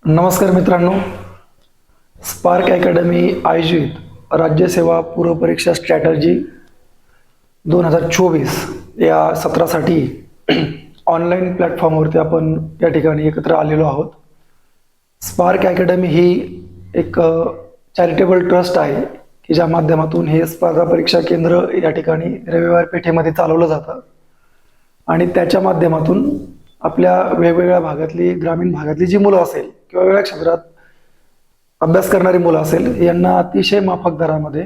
नमस्कार मित्रांनो, spark academy आयोजित राज्यसेवा पूर्व परीक्षा स्ट्रॅटर्जी 2024 या सत्रासाठी ऑनलाईन प्लॅटफॉर्मवरती आपण या ठिकाणी एकत्र आलेलो आहोत. स्पार्क अकॅडमी ही एक चॅरिटेबल ट्रस्ट आहे की ज्या माध्यमातून हे स्पर्धा परीक्षा केंद्र या ठिकाणी रविवार पेठेमध्ये चालवलं जातं आणि त्याच्या माध्यमातून आपल्या वेगवेगळ्या भागातली, ग्रामीण भागातली जी मुलं असेल किंवा वेगळ्या क्षेत्रात अभ्यास करणारी मुलं यांना अतिशय माफक दरामध्ये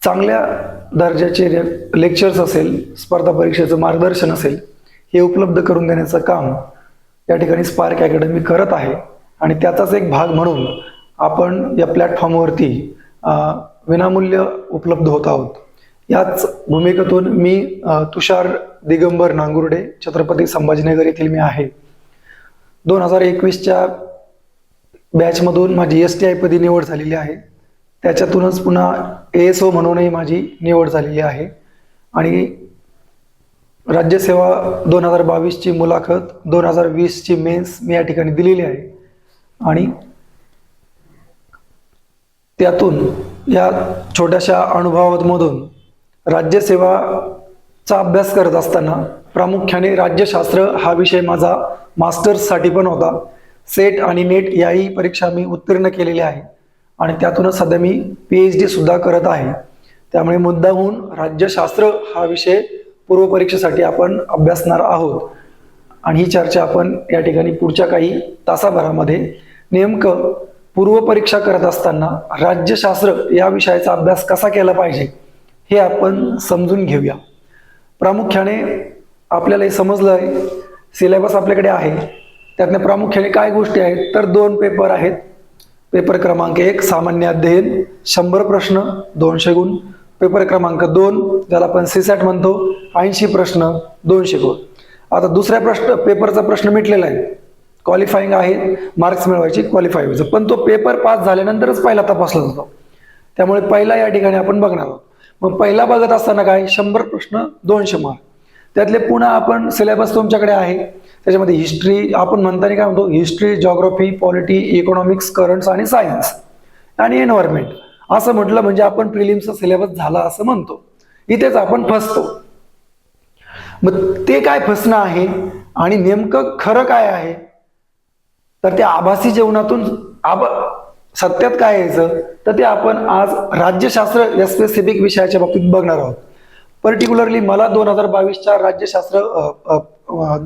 चांगल्या दर्जाचे लेक्चर्स असेल, स्पर्धा परीक्षेचं मार्गदर्शन असेल, हे उपलब्ध करून देण्याचं काम या ठिकाणी स्पार्क अकॅडमी करत आहे. आणि त्याचाच एक भाग म्हणून आपण या प्लॅटफॉर्मवरती विनामूल्य उपलब्ध होत आहोत. याच भूमिकेतून मी तुषार दिगंबर नांगुर्डे, छत्रपती संभाजीनगर येथील मी आहे. 2021च्या बॅचमधून माझी STI पदी निवड झालेली आहे. त्याच्यातूनच पुन्हा ASO म्हणूनही माझी निवड झालेली आहे. आणि राज्यसेवा 2022ची मुलाखत, 2020ची मेन्स मी या ठिकाणी दिलेली आहे. आणि त्यातून या छोट्याशा अनुभवामधून राज्यसेवाचा अभ्यास करत असताना प्रामुख्याने राज्यशास्त्र हा विषय माझा मास्टर्ससाठी पण होता. सेट आणि नेट याही परीक्षा मी उत्तीर्ण केलेल्या आहे आणि त्यातूनच सध्या मी PhD सुद्धा करत आहे. त्यामुळे मुद्दामहून राज्यशास्त्र हा विषय पूर्व परीक्षेसाठी आपण अभ्यासणार आहोत. आणि ही चर्चा आपण या ठिकाणी पुढच्या काही तासाभरामध्ये नेमकं पूर्व परीक्षा करत असताना राज्यशास्त्र या विषयाचा अभ्यास कसा केला पाहिजे हे आपण समजून घेऊया. प्रामुख्याने आपल्याला हे समजलं आहे, सिलेबस आपल्याकडे आहे, त्यातल्या प्रामुख्याने काय गोष्टी आहेत तर 2 पेपर आहेत. पेपर क्रमांक 1 सामान्य अध्ययन 100 प्रश्न 200 गुण. पेपर क्रमांक 2 ज्याला आपण CSAT म्हणतो 80 प्रश्न 200 गुण. आता दुसऱ्या पेपरचा प्रश्न मिटलेला आहे, क्वालिफाईंग आहे, मार्क्स मिळवायची, क्वालिफाय व्हायचं, पण तो पेपर पास झाल्यानंतरच पहिला तपासला जातो. त्यामुळे पहिला या ठिकाणी आपण बघणार आहोत. मग पहिला बघत असताना काय 100 प्रश्न 200 मार्क. त्यातले पुन्हा आपण सिलेबस तुमच्याकडे आहे, त्याच्यामध्ये हिस्ट्री आपण म्हणताना काय म्हणतो, history, geography, polity, economics, currents आणि सायन्स आणि एन्व्हायरमेंट असं म्हटलं म्हणजे आपण प्रिलिम्सचा सिलेबस झाला असं म्हणतो. इथेच आपण फसतो. मग ते काय फसणं आहे आणि नेमकं खरं काय आहे तर त्या आभासी जीवनातून सत्यात काय यायचं तर ते आपण आज राज्यशास्त्र या स्पेसिफिक विषयाच्या बाबतीत बघणार आहोत. पर्टिक्युलरली मला 2022च्या राज्यशास्त्र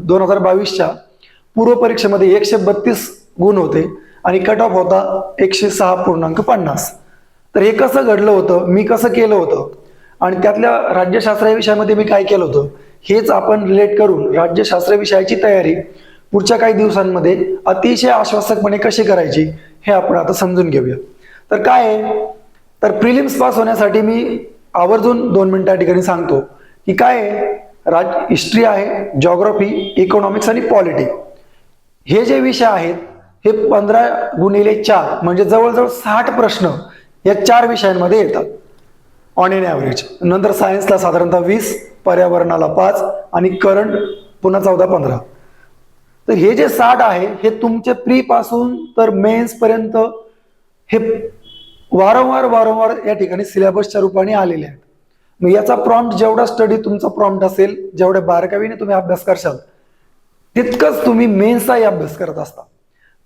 2022च्या पूर्व परीक्षेमध्ये 132 गुण होते आणि कट ऑफ होता 106.50. तर हे कसं घडलं होतं, मी कसं केलं होतं आणि त्यातल्या राज्यशास्त्र या विषयामध्ये मी काय केलं होतं हेच आपण रिलेट करून राज्यशास्त्र विषयाची तयारी पुढच्या काही दिवसांमध्ये अतिशय आश्वासकपणे कशी करायची हे आपण आता समजून घेऊया. तर काय आहे तर प्रिलिम्स पास होण्यासाठी मी आवर्जून 2 मिनिटं या ठिकाणी सांगतो की काय आहे, हिस्ट्री आहे, जॉग्राफी, इकॉनॉमिक्स आणि पॉलिटी हे जे विषय आहेत हे 15x4 म्हणजे जवळजवळ 60 प्रश्न या 4 विषयांमध्ये येतात ऑन एन ॲव्हरेज. नंतर सायन्सला साधारणतः 20, पर्यावरणाला 5 आणि करंट पुन्हा 14-15. तर हे जे 60 आहे हे तुमचे प्री पासून तर मेन्स पर्यंत हे वारंवार या ठिकाणी सिलेबसच्या रूपाने आलेले आहेत. मग याचा प्रॉम्प्ट जेवढा स्टडी तुमचा प्रॉम्प्ट असेल, जेवढ्या बारकावीने तुम्ही अभ्यास करशाल तितकंच तुम्ही मेन्सचाही अभ्यास करत असता.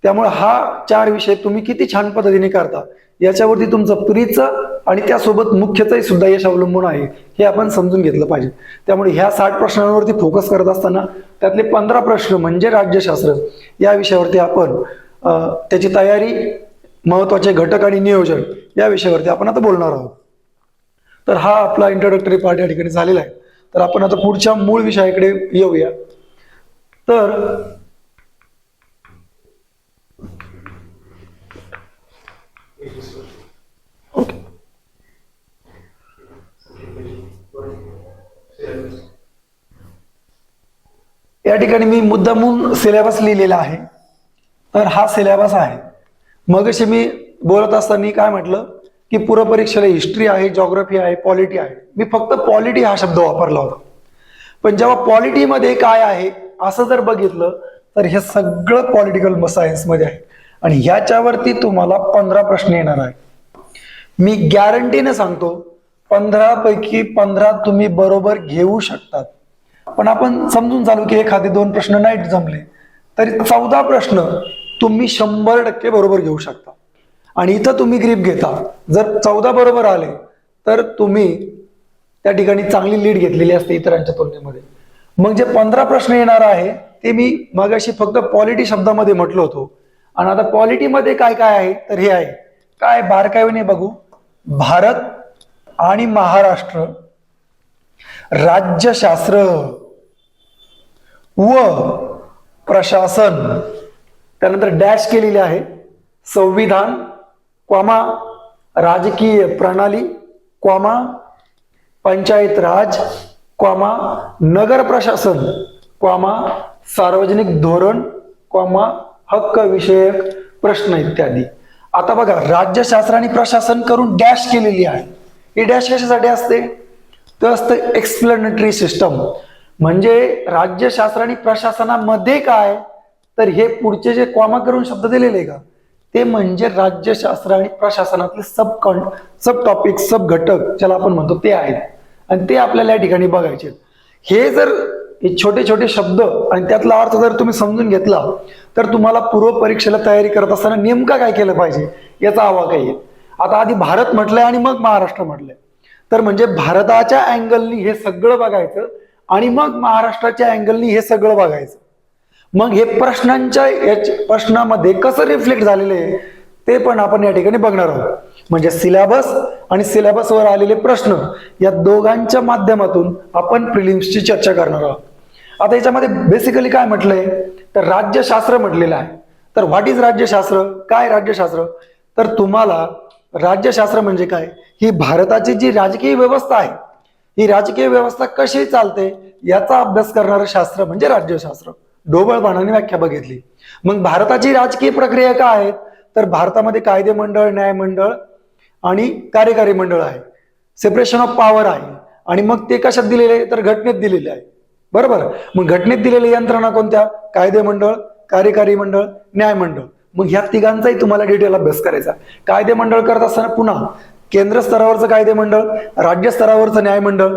त्यामुळे हा 4 विषय तुम्ही किती छान पद्धतीने करता याच्यावरती तुमचं प्रीचं आणि त्यासोबत मुख्यचंही सुद्धा यश अवलंबून आहे हे आपण समजून घेतलं पाहिजे. त्यामुळे ह्या 60 प्रश्नांवरती फोकस करत असताना त्यातले 15 प्रश्न म्हणजे राज्यशास्त्र या विषयावरती आपण त्याची तयारी, महत्वाचे घटक आणि नियोजन या विषयावरती आपण आता बोलणार आहोत. तर हा आपला इंट्रोडक्टरी पार्ट या ठिकाणी झालेला आहे. तर आपण आता पुढच्या मूळ विषयाकडे येऊया. तर या ठिकाणी मी मुद्दामून सिलेबस लिहिलेला आहे. तर हा सिलेबस आहे. मगाशी मी बोलत असताना काय म्हटलं की पूर्व परीक्षेला हिस्ट्री आहे, जॉग्राफी आहे, पॉलिटी आहे. मी फक्त पॉलिटी हा शब्द वापरला होता. पण जेव्हा पॉलिटीमध्ये काय आहे असं जर बघितलं तर हे सगळं पॉलिटिकल सायन्स मध्ये आहे. आणि ह्याच्यावरती तुम्हाला 15 प्रश्न येणार आहे. मी गॅरंटीने सांगतो 15 पैकी 15 तुम्ही बरोबर घेऊ शकतात. पण आपण समजून चालू की एखादे 2 प्रश्न नाही जमले तरी 14 प्रश्न तुम्ही 100% बरोबर घेऊ शकता. आणि इथं तुम्ही ग्रीप घेता, जर 14 बरोबर आले तर तुम्ही त्या ठिकाणी चांगली लीड घेतलेली असते इतरांच्या तुलनेमध्ये. मग जे 15 प्रश्न येणार आहे ते मी मगाशी फक्त पॉलिटी शब्दामध्ये म्हटलं होतो. आणि आता पॉलिटीमध्ये काय काय आहे तर हे आहे काय, बारकाईने बघू. भारत आणि महाराष्ट्र, राज्यशास्त्र व प्रशासन, त्यानंतर डॅश केलेले आहे, संविधान क्वामा राजकीय प्रणाली क्वामा पंचायत राज क्वामा नगर प्रशासन क्वामा सार्वजनिक धोरण क्वामा हक्क विषयक प्रश्न इत्यादी. आता बघा, राज्यशास्त्र आणि प्रशासन करून डॅश केलेली आहे. ही डॅश कशासाठी असते तर असतं एक्सप्लेनेटरी सिस्टम. म्हणजे राज्यशास्त्र आणि प्रशासनामध्ये काय तर हे पुढचे जे कॉमा करून शब्द दिलेले का ते म्हणजे राज्यशास्त्र आणि प्रशासनातले सब टॉपिक, सब घटक ज्याला आपण म्हणतो ते आहेत. आणि ते आपल्याला या ठिकाणी बघायचे. हे जर छोटे छोटे शब्द आणि त्यातला अर्थ जर तुम्ही समजून घेतला तर तुम्हाला पूर्व परीक्षेला तयारी करत असताना नेमका काय केलं पाहिजे याचा आवाका येईल. आता आधी भारत म्हटलंय आणि मग महाराष्ट्र म्हटलंय, तर म्हणजे भारताच्या अँगलनी हे सगळं बघायचं आणि मग महाराष्ट्राच्या अँगलनी हे सगळं बघायचं. मग हे प्रश्नामध्ये कसं रिफ्लेक्ट झालेलं आहे ते पण आपण या ठिकाणी बघणार आहोत. म्हणजे सिलेबस आणि सिलेबसवर आलेले प्रश्न या दोघांच्या माध्यमातून आपण प्रिलिम्सची चर्चा करणार आहोत. आता याच्यामध्ये बेसिकली काय म्हटलंय तर राज्यशास्त्र म्हटलेलं आहे. तर व्हॉट इज राज्यशास्त्र, काय राज्यशास्त्र, तर तुम्हाला राज्यशास्त्र म्हणजे काय, ही भारताची जी राजकीय व्यवस्था आहे ही राजकीय व्यवस्था कशी चालते याचा अभ्यास करणारं शास्त्र म्हणजे राज्यशास्त्र. ढोबळमानाने व्याख्या बघितली. मग भारताची राजकीय प्रक्रिया काय आहेत तर भारतामध्ये कायदे मंडळ, न्याय मंडळ आणि कार्यकारी मंडळ आहे. सेपरेशन ऑफ पॉवर आहे. आणि मग ते कशात दिलेले तर घटनेत दिलेले आहे. बरोबर. मग घटनेत दिलेली यंत्रणा कोणत्या, कायदे मंडळ, कार्यकारी मंडळ, न्याय मंडळ. मग ह्या तिघांचाही तुम्हाला डिटेल अभ्यास करायचा. कायदे मंडळ करत असताना पुन्हा केंद्र स्तरावरचं कायदे मंडळ, राज्य स्तरावरचं न्याय मंडळ,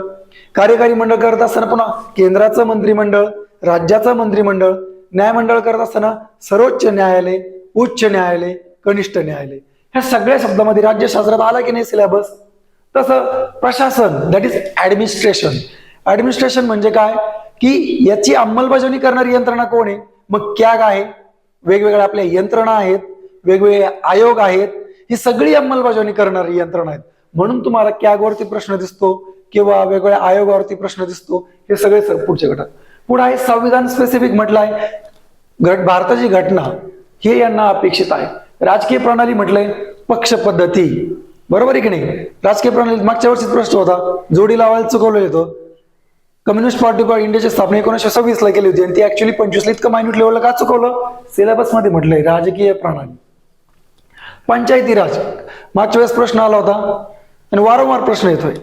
कार्यकारी मंडळ करत असताना पुन्हा केंद्राचं मंत्रिमंडळ, राज्याचं मंत्रिमंडळ, न्यायमंडळ करत असताना सर्वोच्च न्यायालय, उच्च न्यायालय, कनिष्ठ न्यायालय. ह्या सगळ्या शब्दामध्ये राज्यशास्त्रात आला की नाही सिलेबस. तसं प्रशासन दॅट इज ऍडमिनिस्ट्रेशन. ऍडमिनिस्ट्रेशन म्हणजे काय की याची अंमलबजावणी करणारी यंत्रणा कोण आहे, मग कॅग आहे, वेगवेगळ्या आपल्या यंत्रणा आहेत, वेगवेगळे आयोग आहेत, ही सगळी अंमलबजावणी करणारी यंत्रणा आहेत. म्हणून तुम्हाला कॅगवरती प्रश्न दिसतो किंवा वेगवेगळ्या आयोगावरती प्रश्न दिसतो. हे सगळे पुढचे घटक. पुढे आहे संविधान स्पेसिफिक म्हटलंय, भारताची घटना हे यांना अपेक्षित आहे. राजकीय प्रणाली म्हटलंय पक्ष पद्धती, बरोबर आहे की नाही. राजकीय प्रणाली मागच्या वर्षीच प्रश्न होता, जोडी लावायला चुकवलं येतो. कम्युनिस्ट पार्टी ऑफ इंडियाची स्थापना 1926 ला केली होती आणि ती ऍक्च्युअली 25 ला इतकं मायन्यूट लेवलला का चुकवलं, सिलेबस मध्ये म्हटलंय राजकीय प्रणाली. पंचायती राज मागच्या वेळेस प्रश्न आला होता आणि वारंवार प्रश्न येतोय.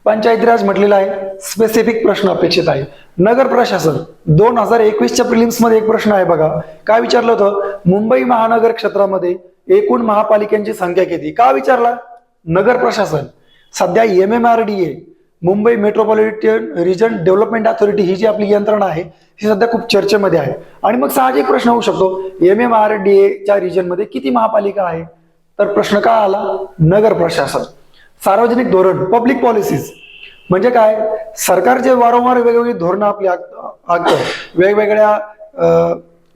पंचायती राज म्हटलेला आहे, स्पेसिफिक प्रश्न अपेक्षित आहे. नगर प्रशासन 2021च्या प्रिलिम्स मध्ये एक प्रश्न आहे बघा, काय विचारलं होतं, मुंबई महानगर क्षेत्रामध्ये एकूण महापालिकांची संख्या किती, का विचारला. नगर प्रशासन सध्या MMRDA Mumbai metropolitan region development authority ही जी आपली यंत्रणा आहे ही सध्या खूप चर्चेमध्ये आहे. आणि मग साहजिक प्रश्न होऊ शकतो MMRDA च्या रिजन मध्ये किती महापालिका आहे, तर प्रश्न काय आला, नगर प्रशासन. सार्वजनिक धोरण पब्लिक पॉलिसीज म्हणजे काय, सरकार जे वारंवार वेगवेगळी धोरणं आपली आखतं, वेगवेगळ्या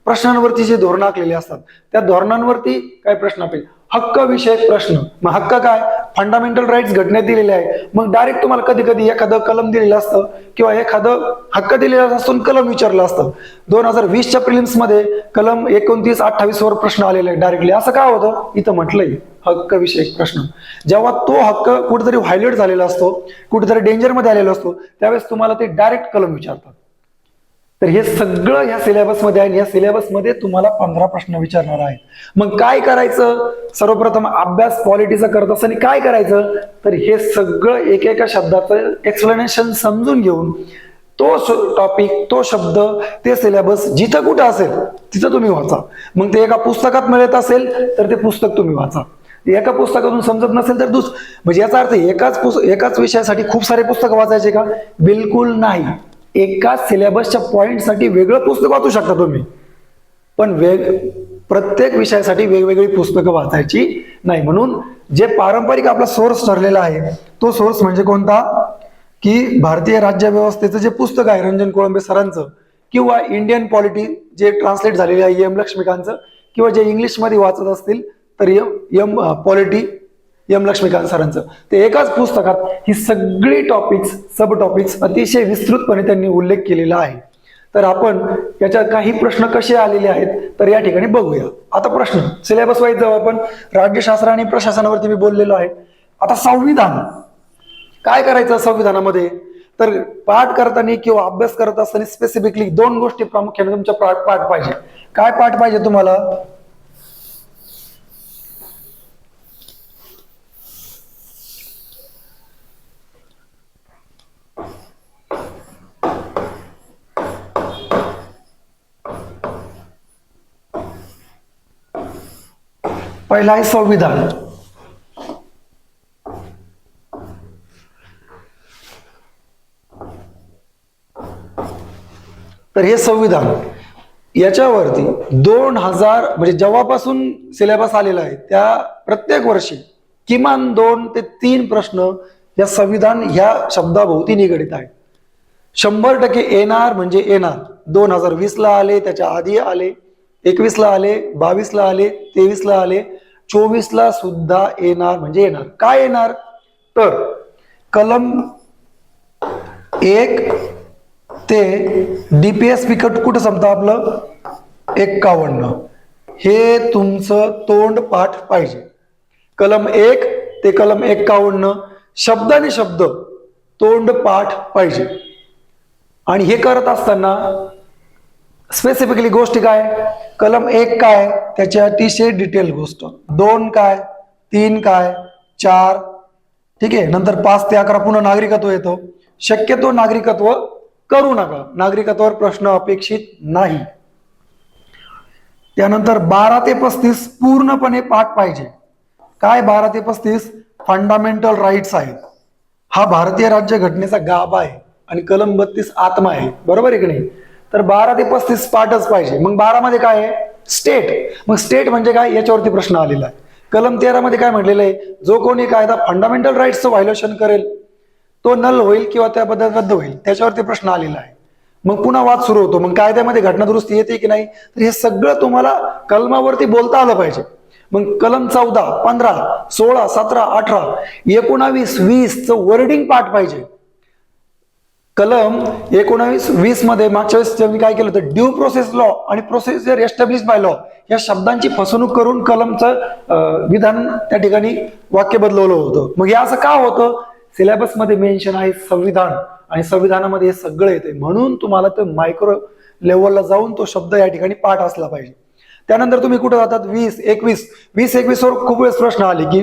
प्रश्नांवरती जे धोरणं आखलेली असतात त्या धोरणांवरती काय प्रश्न अपेल, हक्क विषयक प्रश्न. मग हक्क काय, फंडामेंटल राईट्स घटनेत दिलेले आहे. मग डायरेक्ट तुम्हाला कधी कधी एखादं कलम दिलेलं असतं किंवा एखादं हक्क दिलेला असतो कलम विचारलं असतं. 2020च्या प्रिलिम्स मध्ये कलम 29, 28 वर प्रश्न आलेले आहे डायरेक्टली. असं काय होतं, इथं म्हटलंय हक्क विषयक प्रश्न. जेव्हा तो हक्क कुठेतरी व्हायलेट झालेला असतो, कुठेतरी डेंजर मध्ये आलेला असतो, त्यावेळेस तुम्हाला ते डायरेक्ट कलम विचारतात. तर हे सगळं ह्या सिलेबसमध्ये आहे. या सिलेबसमध्ये तुम्हाला 15 प्रश्न विचारणार आहेत. मग काय करायचं, सर्वप्रथम अभ्यास पॉलिटीचा करत असताना काय करायचं तर हे सगळं एकेका शब्दाचं एक्सप्लेनेशन समजून घेऊन तो टॉपिक, तो शब्द, ते सिलेबस जिथं कुठं असेल तिथं तुम्ही वाचा. मग ते एका पुस्तकात मिळत असेल तर ते पुस्तक तुम्ही वाचा. एका पुस्तकातून समजत नसेल तर म्हणजे याचा अर्थ एकाच विषयासाठी खूप सारे पुस्तकं वाचायचे का? बिलकुल नाही. एकाच सिलेबसच्या पॉइंटसाठी वेगळं पुस्तक वाचू शकता तुम्ही, पण प्रत्येक विषयासाठी वेगवेगळी पुस्तकं वाचायची नाही. म्हणून जे पारंपरिक आपला सोर्स ठरलेला आहे तो सोर्स म्हणजे कोणता? की भारतीय राज्यव्यवस्थेचं जे पुस्तक आहे रंजन कोळंबे सरांचं, किंवा इंडियन पॉलिटी जे ट्रान्सलेट झालेले आहे एम लक्ष्मीकांतचं, किंवा जे इंग्लिशमध्ये वाचत असतील तर पॉलिटी एम लक्ष्मीकांत सरांचं. ते एकाच पुस्तकात ही सगळी टॉपिक्स, सब टॉपिक्स अतिशय विस्तृतपणे त्यांनी उल्लेख केलेला आहे. तर आपण याच्यात काही प्रश्न कसे आलेले आहेत तर या ठिकाणी बघूया. आता प्रश्न सिलेबस वाईज जाऊ आपण. राज्यशास्त्र आणि प्रशासनावरती मी बोललेलो आहे. आता संविधान काय करायचं संविधानामध्ये, तर पाठ करताना किंवा अभ्यास करत असताना स्पेसिफिकली 2 गोष्टी प्रामुख्याने तुमच्या पाठ पाहिजे. काय पाठ पाहिजे तुम्हाला? पहिला आहे संविधान. तर हे संविधान याच्यावरती 2000 म्हणजे जेव्हापासून सिलेबस आलेला आहे त्या प्रत्येक वर्षी किमान 2 ते 3 प्रश्न या संविधान ह्या शब्दाभोवती निगडित आहे. 100% येणार म्हणजे येणार. 2020 ला आले, त्याच्या आधी आले, 21 ला आले, 22 ला आले, 23 ला आले, 24 ला सुद्धा येणार म्हणजे येणार. काय येणार तर कलम 1 ते DPSP कुठं संपतं आपलं 51. हे तुमचं तोंड पाठ पाहिजे. कलम 1 ते कलम 51 शब्दाने शब्द तोंड पाठ पाहिजे. आणि हे करत असताना स्पेसिफिकली गोष्टी काय, कलम 1 काय त्याची अतिशय डिटेल गोष्ट, 2 काय, 3 काय, 4, ठीक आहे. नंतर 5 ते 11 पुन्हा नागरिकत्व येतो. शक्यतो नागरिकत्व करू नका, नागरिकत्वावर प्रश्न अपेक्षित नाही. त्यानंतर 12 ते 35 पूर्णपणे पाठ पाहिजे. काय 12 ते 35 फंडामेंटल राईट्स आहेत. हा भारतीय राज्यघटनेचा गाभा आहे आणि कलम 32 आत्मा आहे, बरोबर आहे की नाही. तर 12 ते 35 पाठच पाहिजे. मग 12 मध्ये काय आहे स्टेट. मग स्टेट म्हणजे काय याच्यावरती प्रश्न आलेला आहे. कलम 13 मध्ये काय म्हटलेलं आहे, जो कोणी कायदा फंडामेंटल राईट्सचं व्हायोलेशन करेल तो नल होईल किंवा त्याबद्दल रद्द होईल, त्याच्यावरती प्रश्न आलेला आहे. मग पुन्हा वाद सुरू होतो, मग कायद्यामध्ये घटना दुरुस्ती येते की नाही. तर हे सगळं तुम्हाला कलमावरती बोलता आलं पाहिजे. मग कलम 14, 15, 16, 17, 18, 19, 20 चं वर्डिंग पाठ पाहिजे. कलम 19, 20 मध्ये मागच्या वेळेस त्यांनी काय केलं होतं, ड्यू प्रोसेस लॉ आणि प्रोसिजर एस्टॅब्लिश बाय लॉ या शब्दांची फसवणूक करून कलमचं विधान त्या ठिकाणी वाक्य बदलवलं होतं. मग हे असं का होतं, सिलेबस मध्ये मेन्शन आहे संविधान आणि संविधानामध्ये हे सगळं येते. म्हणून तुम्हाला ते मायक्रो लेवलला जाऊन तो शब्द या ठिकाणी पाठ असला पाहिजे. त्यानंतर तुम्ही कुठे जातात 20, 21 वर खूप वेळेस प्रश्न आले की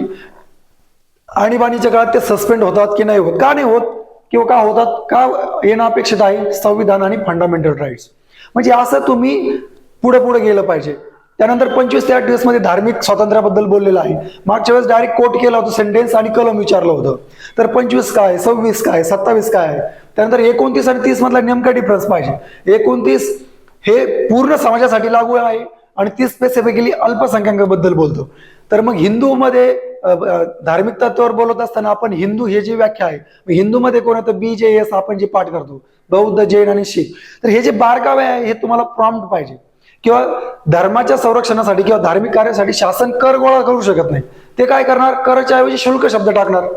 आणीबाणीच्या काळात ते सस्पेंड होतात की नाही होत, का नाही होत किंवा का होतात, का येणं अपेक्षित आहे संविधान आणि फंडामेंटल राईट्स. म्हणजे असं तुम्ही पुढे पुढे गेलं पाहिजे. त्यानंतर 25 ते 28 मध्ये धार्मिक स्वातंत्र्याबद्दल बोललेलं आहे. मागच्या वेळेस डायरेक्ट कोट केलं होतं सेंटेन्स आणि कलम विचारलं होतं. तर 25 काय, 26 काय, 27 काय आहे. त्यानंतर 29 आणि 30 मधला नेमका डिफरन्स पाहिजे. 29 हे पूर्ण समाजासाठी लागू आहे आणि 30 स्पेसिफिकली अल्पसंख्याकांबद्दल बोलतो. तर मग हिंदूमध्ये धार्मिक तत्वावर बोलत असताना आपण हिंदू हे जी व्याख्या आहे, हिंदूमध्ये कोण येतं BJS आपण जे पाठ करतो, बौद्ध, जैन आणि शीख. तर हे जे बारकावे आहे हे तुम्हाला प्रॉम्प्ट पाहिजे. किंवा धर्माच्या संरक्षणासाठी किंवा धार्मिक कार्यासाठी शासन कर गोळा करू शकत नाही. ते काय करणार, करच्या ऐवजी शुल्क शब्द टाकणार.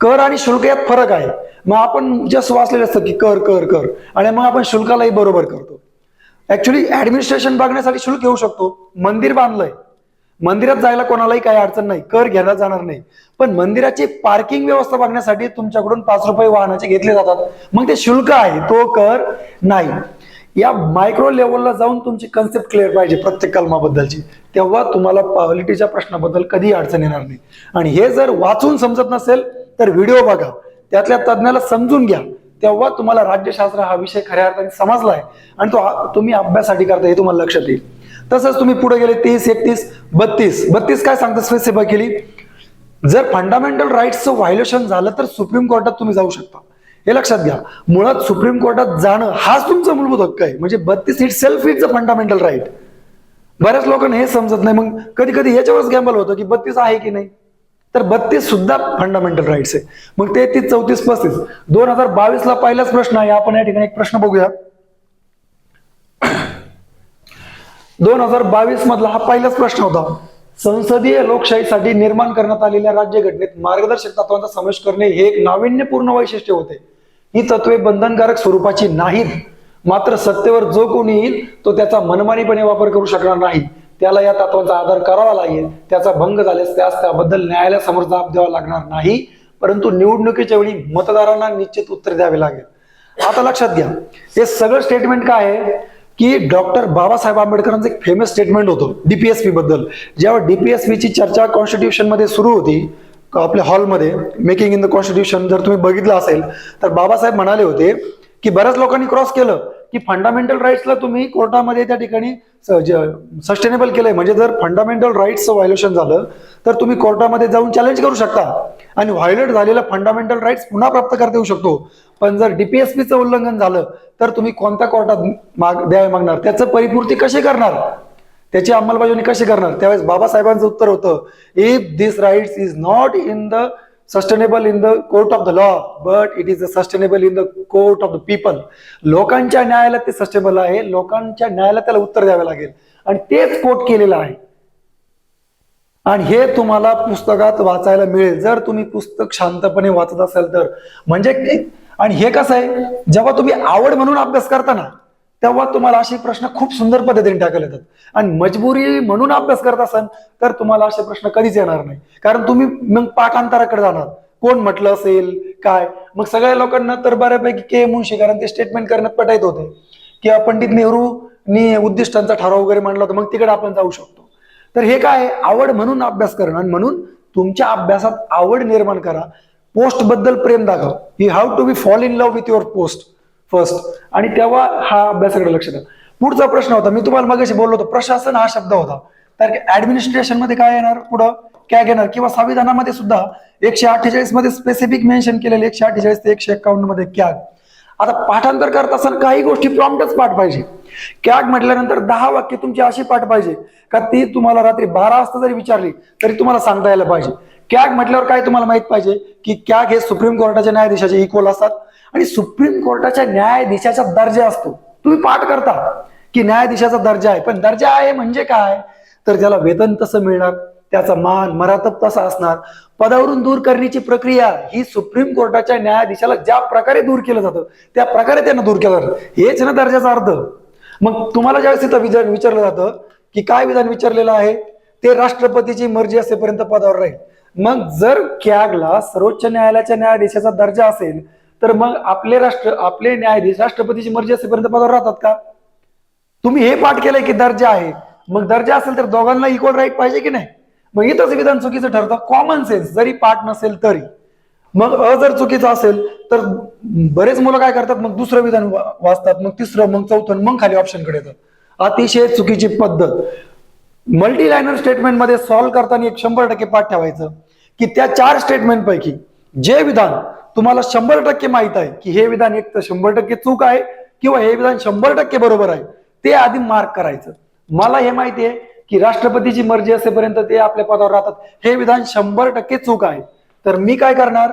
कर आणि शुल्क यात फरक आहे. मग आपण जस्ट वाचलेलं असतं की कर कर कर आणि मग आपण शुल्कालाही बरोबर करतो. ऍक्च्युली ऍडमिनिस्ट्रेशन बघण्यासाठी शुल्क घेऊ शकतो. मंदिर बांधलंय, मंदिरात जायला कोणालाही काही अडचण नाही, कर घ्यायला जाणार नाही. पण मंदिराची पार्किंग व्यवस्था बघण्यासाठी तुमच्याकडून 5 रुपये वाहनाचे घेतले जातात. मग ते शुल्क आहे, तो कर नाही. या मायक्रो लेवलला जाऊन तुमची कन्सेप्ट क्लिअर पाहिजे प्रत्येक कलमाबद्दलची. तेव्हा तुम्हाला पॉलिटीच्या प्रश्नाबद्दल कधी अडचण येणार नाही. आणि हे जर वाचून समजत नसेल तर व्हिडिओ बघा, त्यातल्या तज्ञाला समजून घ्या, तेव्हा तुम्हाला राज्यशास्त्र हा विषय खऱ्या अर्थाने समजलाय आणि तो तुम्ही अभ्यासासाठी करता हे तुम्हाला लक्षात येईल. तसंच तुम्ही पुढे गेले 30, 31, 32 काय सांगतं स्पेसिफिकली, जर फंडामेंटल राईट्सचं व्हायोलेशन झालं तर सुप्रीम कोर्टात तुम्ही जाऊ शकता. हे लक्षात घ्या, मुळात सुप्रीम कोर्टात जाणं हाच तुमचा मूलभूत हक्क आहे. म्हणजे 32 itself is a fundamental right. बऱ्याच लोकांना हे समजत नाही, मग कधी कधी याच्यावरच गॅम्बल होतं की 32 आहे की नाही. तर 32 सुद्धा फंडामेंटल राईट्स आहे. मग 33, 34, 35 2022 पहिलाच प्रश्न आहे. आपण या ठिकाणी एक प्रश्न बघूया. 2022 मधला हा पहिलाच प्रश्न होता. संसदीय लोकशाहीसाठी निर्माण करण्यात आलेल्या राज्यघटनेत मार्गदर्शक तत्वांचा समावेश करणे हे एक नाविन्यपूर्ण वैशिष्ट्य होते. ही तत्वे बंधनकारक स्वरूपाची नाहीत, मात्र सत्तेवर जो कोणी येईल तो त्याचा मनमानीपणे वापर करू शकणार नाही. त्याला या तत्वांचा आदर करावा लागेल. त्याचा भंग झाल्यास त्यास त्याबद्दल न्यायालयासमोर जबाब द्यावा लागणार नाही, परंतु निवडणुकीच्या वेळी मतदारांना निश्चित उत्तर द्यावे लागेल. आता लक्षात घ्या, हे सगळं स्टेटमेंट काय आहे की डॉक्टर बाबासाहेब आंबेडकरांचं एक फेमस स्टेटमेंट होतं डीपीएसपी बद्दल. जेव्हा डीपीएसपी ची चर्चा कॉन्स्टिट्यूशन मध्ये सुरू होती आपल्या हॉलमध्ये, मेकिंग इन द कॉन्स्टिट्यूशन जर तुम्ही बघितलं असेल तर बाबासाहेब म्हणाले होते की बऱ्याच लोकांनी क्रॉस केलं की फंडामेंटल राईट्सला तुम्ही कोर्टामध्ये त्या ठिकाणी सस्टेनेबल केलंय. म्हणजे जर फंडामेंटल राईट्सचं व्हायोलेशन झालं तर तुम्ही कोर्टामध्ये जाऊन चॅलेंज करू शकता आणि व्हायोलेट झालेला फंडामेंटल राईट्स पुन्हा प्राप्त करता येऊ शकतो. पण जर डीपीएसपीचं उल्लंघन झालं तर तुम्ही कोणत्या कोर्टात द्यावे मागणार, त्याचं परिपूर्ती कशी करणार, त्याची अंमलबजावणी कशी करणार. त्यावेळेस बाबासाहेबांचं उत्तर होतं, if this rights is not in the sustainable in the court of the law but it is sustainable in the court of the people. लोकांच्या न्यायालयात ते सस्टेनेबल आहे, लोकांच्या न्यायालयात त्याला उत्तर द्यावे लागेल आणि तेच कोट केलेलं आहे. आणि हे तुम्हाला पुस्तकात वाचायला मिळेल जर तुम्ही पुस्तक शांतपणे वाचत असाल तर. म्हणजे आणि हे कसं आहे, जेव्हा तुम्ही आवड म्हणून अभ्यास करता ना तेव्हा तुम्हाला असे प्रश्न खूप सुंदर पद्धतीने टाकले जातात. आणि मजबुरी म्हणून अभ्यास करत असाल तर तुम्हाला असे प्रश्न कधीच येणार नाही, कारण तुम्ही मग पाठांतराकडे जाणार. कोण म्हटलं असेल काय, मग सगळ्या लोकांना तर बऱ्यापैकी के मुंशी कारण ते स्टेटमेंट करण्यात पटायत होते किंवा पंडित नेहरूंनी उद्दिष्टांचा ठराव वगैरे मांडला होता, मग तिकडे आपण जाऊ शकतो. तर हे काय, आवड म्हणून अभ्यास करणं. आणि म्हणून तुमच्या अभ्यासात आवड निर्माण करा. पोस्ट बद्दल प्रेम दाखवा. You have to be fall in love with your post first, आणि तेव्हा हा अभ्यासाकडे लक्ष द्या. पुढचा प्रश्न होता, मी तुम्हाला मगाशी बोललो होतो प्रशासन हा शब्द होता, तर ऍडमिनिस्ट्रेशन मध्ये काय येणार पुढं, कॅग येणार. किंवा संविधानामध्ये सुद्धा 148 मध्ये स्पेसिफिक मेन्शन केलेले 148 ते 151 मध्ये कॅग. आता पाठांतर करत असताना काही गोष्टी प्रॉम्प्टच पाठ पाहिजे. कॅग म्हटल्यानंतर 10 वाक्य तुमची अशी पाठ पाहिजे का ती तुम्हाला रात्री 12 वाजता जरी विचारली तरी तुम्हाला सांगता यायला पाहिजे. कॅग म्हटल्यावर काय तुम्हाला माहित पाहिजे की कॅग हे सुप्रीम कोर्टाच्या न्यायाधीशाचे इक्वल असतात आणि सुप्रीम कोर्टाच्या न्यायाधीशाचा दर्जा असतो. तुम्ही पाठ करता की न्यायाधीशाचा दर्जा आहे, पण दर्जा आहे म्हणजे काय, तर त्याला वेतन तसं मिळणार, त्याचा मान मरातब तसा असणार. पदावरून दूर करण्याची प्रक्रिया ही सुप्रीम कोर्टाच्या न्यायाधीशाला ज्या प्रकारे दूर केलं जातं त्या प्रकारे त्यांना दूर केलं जातं. हेच ना दर्जाचा अर्थ. मग तुम्हाला ज्यावेळेस इथं विचारलं जातं की काय विधान विचारलेलं आहे, ते राष्ट्रपतीची मर्जी असेपर्यंत पदावर राहील. मग जर कॅगला सर्वोच्च न्यायालयाच्या न्यायाधीशाचा दर्जा असेल तर मग आपले न्यायाधीश राष्ट्रपतीची मर्जी असेपर्यंत पदावर राहतात का. तुम्ही हे पाठ केलंय की दर्जा आहे, मग दर्जा असेल तर दोघांना इक्वल राईट पाहिजे की नाही. मग इथंच विधान चुकीचं ठरतं. कॉमन सेन्स जरी पाठ नसेल तरी. मग जर चुकीचं असेल तर बरेच मुलं काय करतात, मग दुसरं विधान वाचतात, मग तिसरं, मग चौथं, मग खाली ऑप्शनकडे येतात. अतिशय चुकीची पद्धत. मल्टी लायनर स्टेटमेंट मध्ये सॉल्व्ह करताना 100% पाठ ठेवायचं की त्या 4 स्टेटमेंट पैकी जे विधान तुम्हाला 100% माहित आहे की हे विधान एक तर 100% चूक आहे किंवा हे विधान 100% बरोबर आहे, ते आधी मार्क करायचं. मला हे माहिती आहे की राष्ट्रपतीची मर्जी असेपर्यंत ते आपल्या पदावर राहतात, हे विधान 100% चूक आहे, तर मी काय करणार,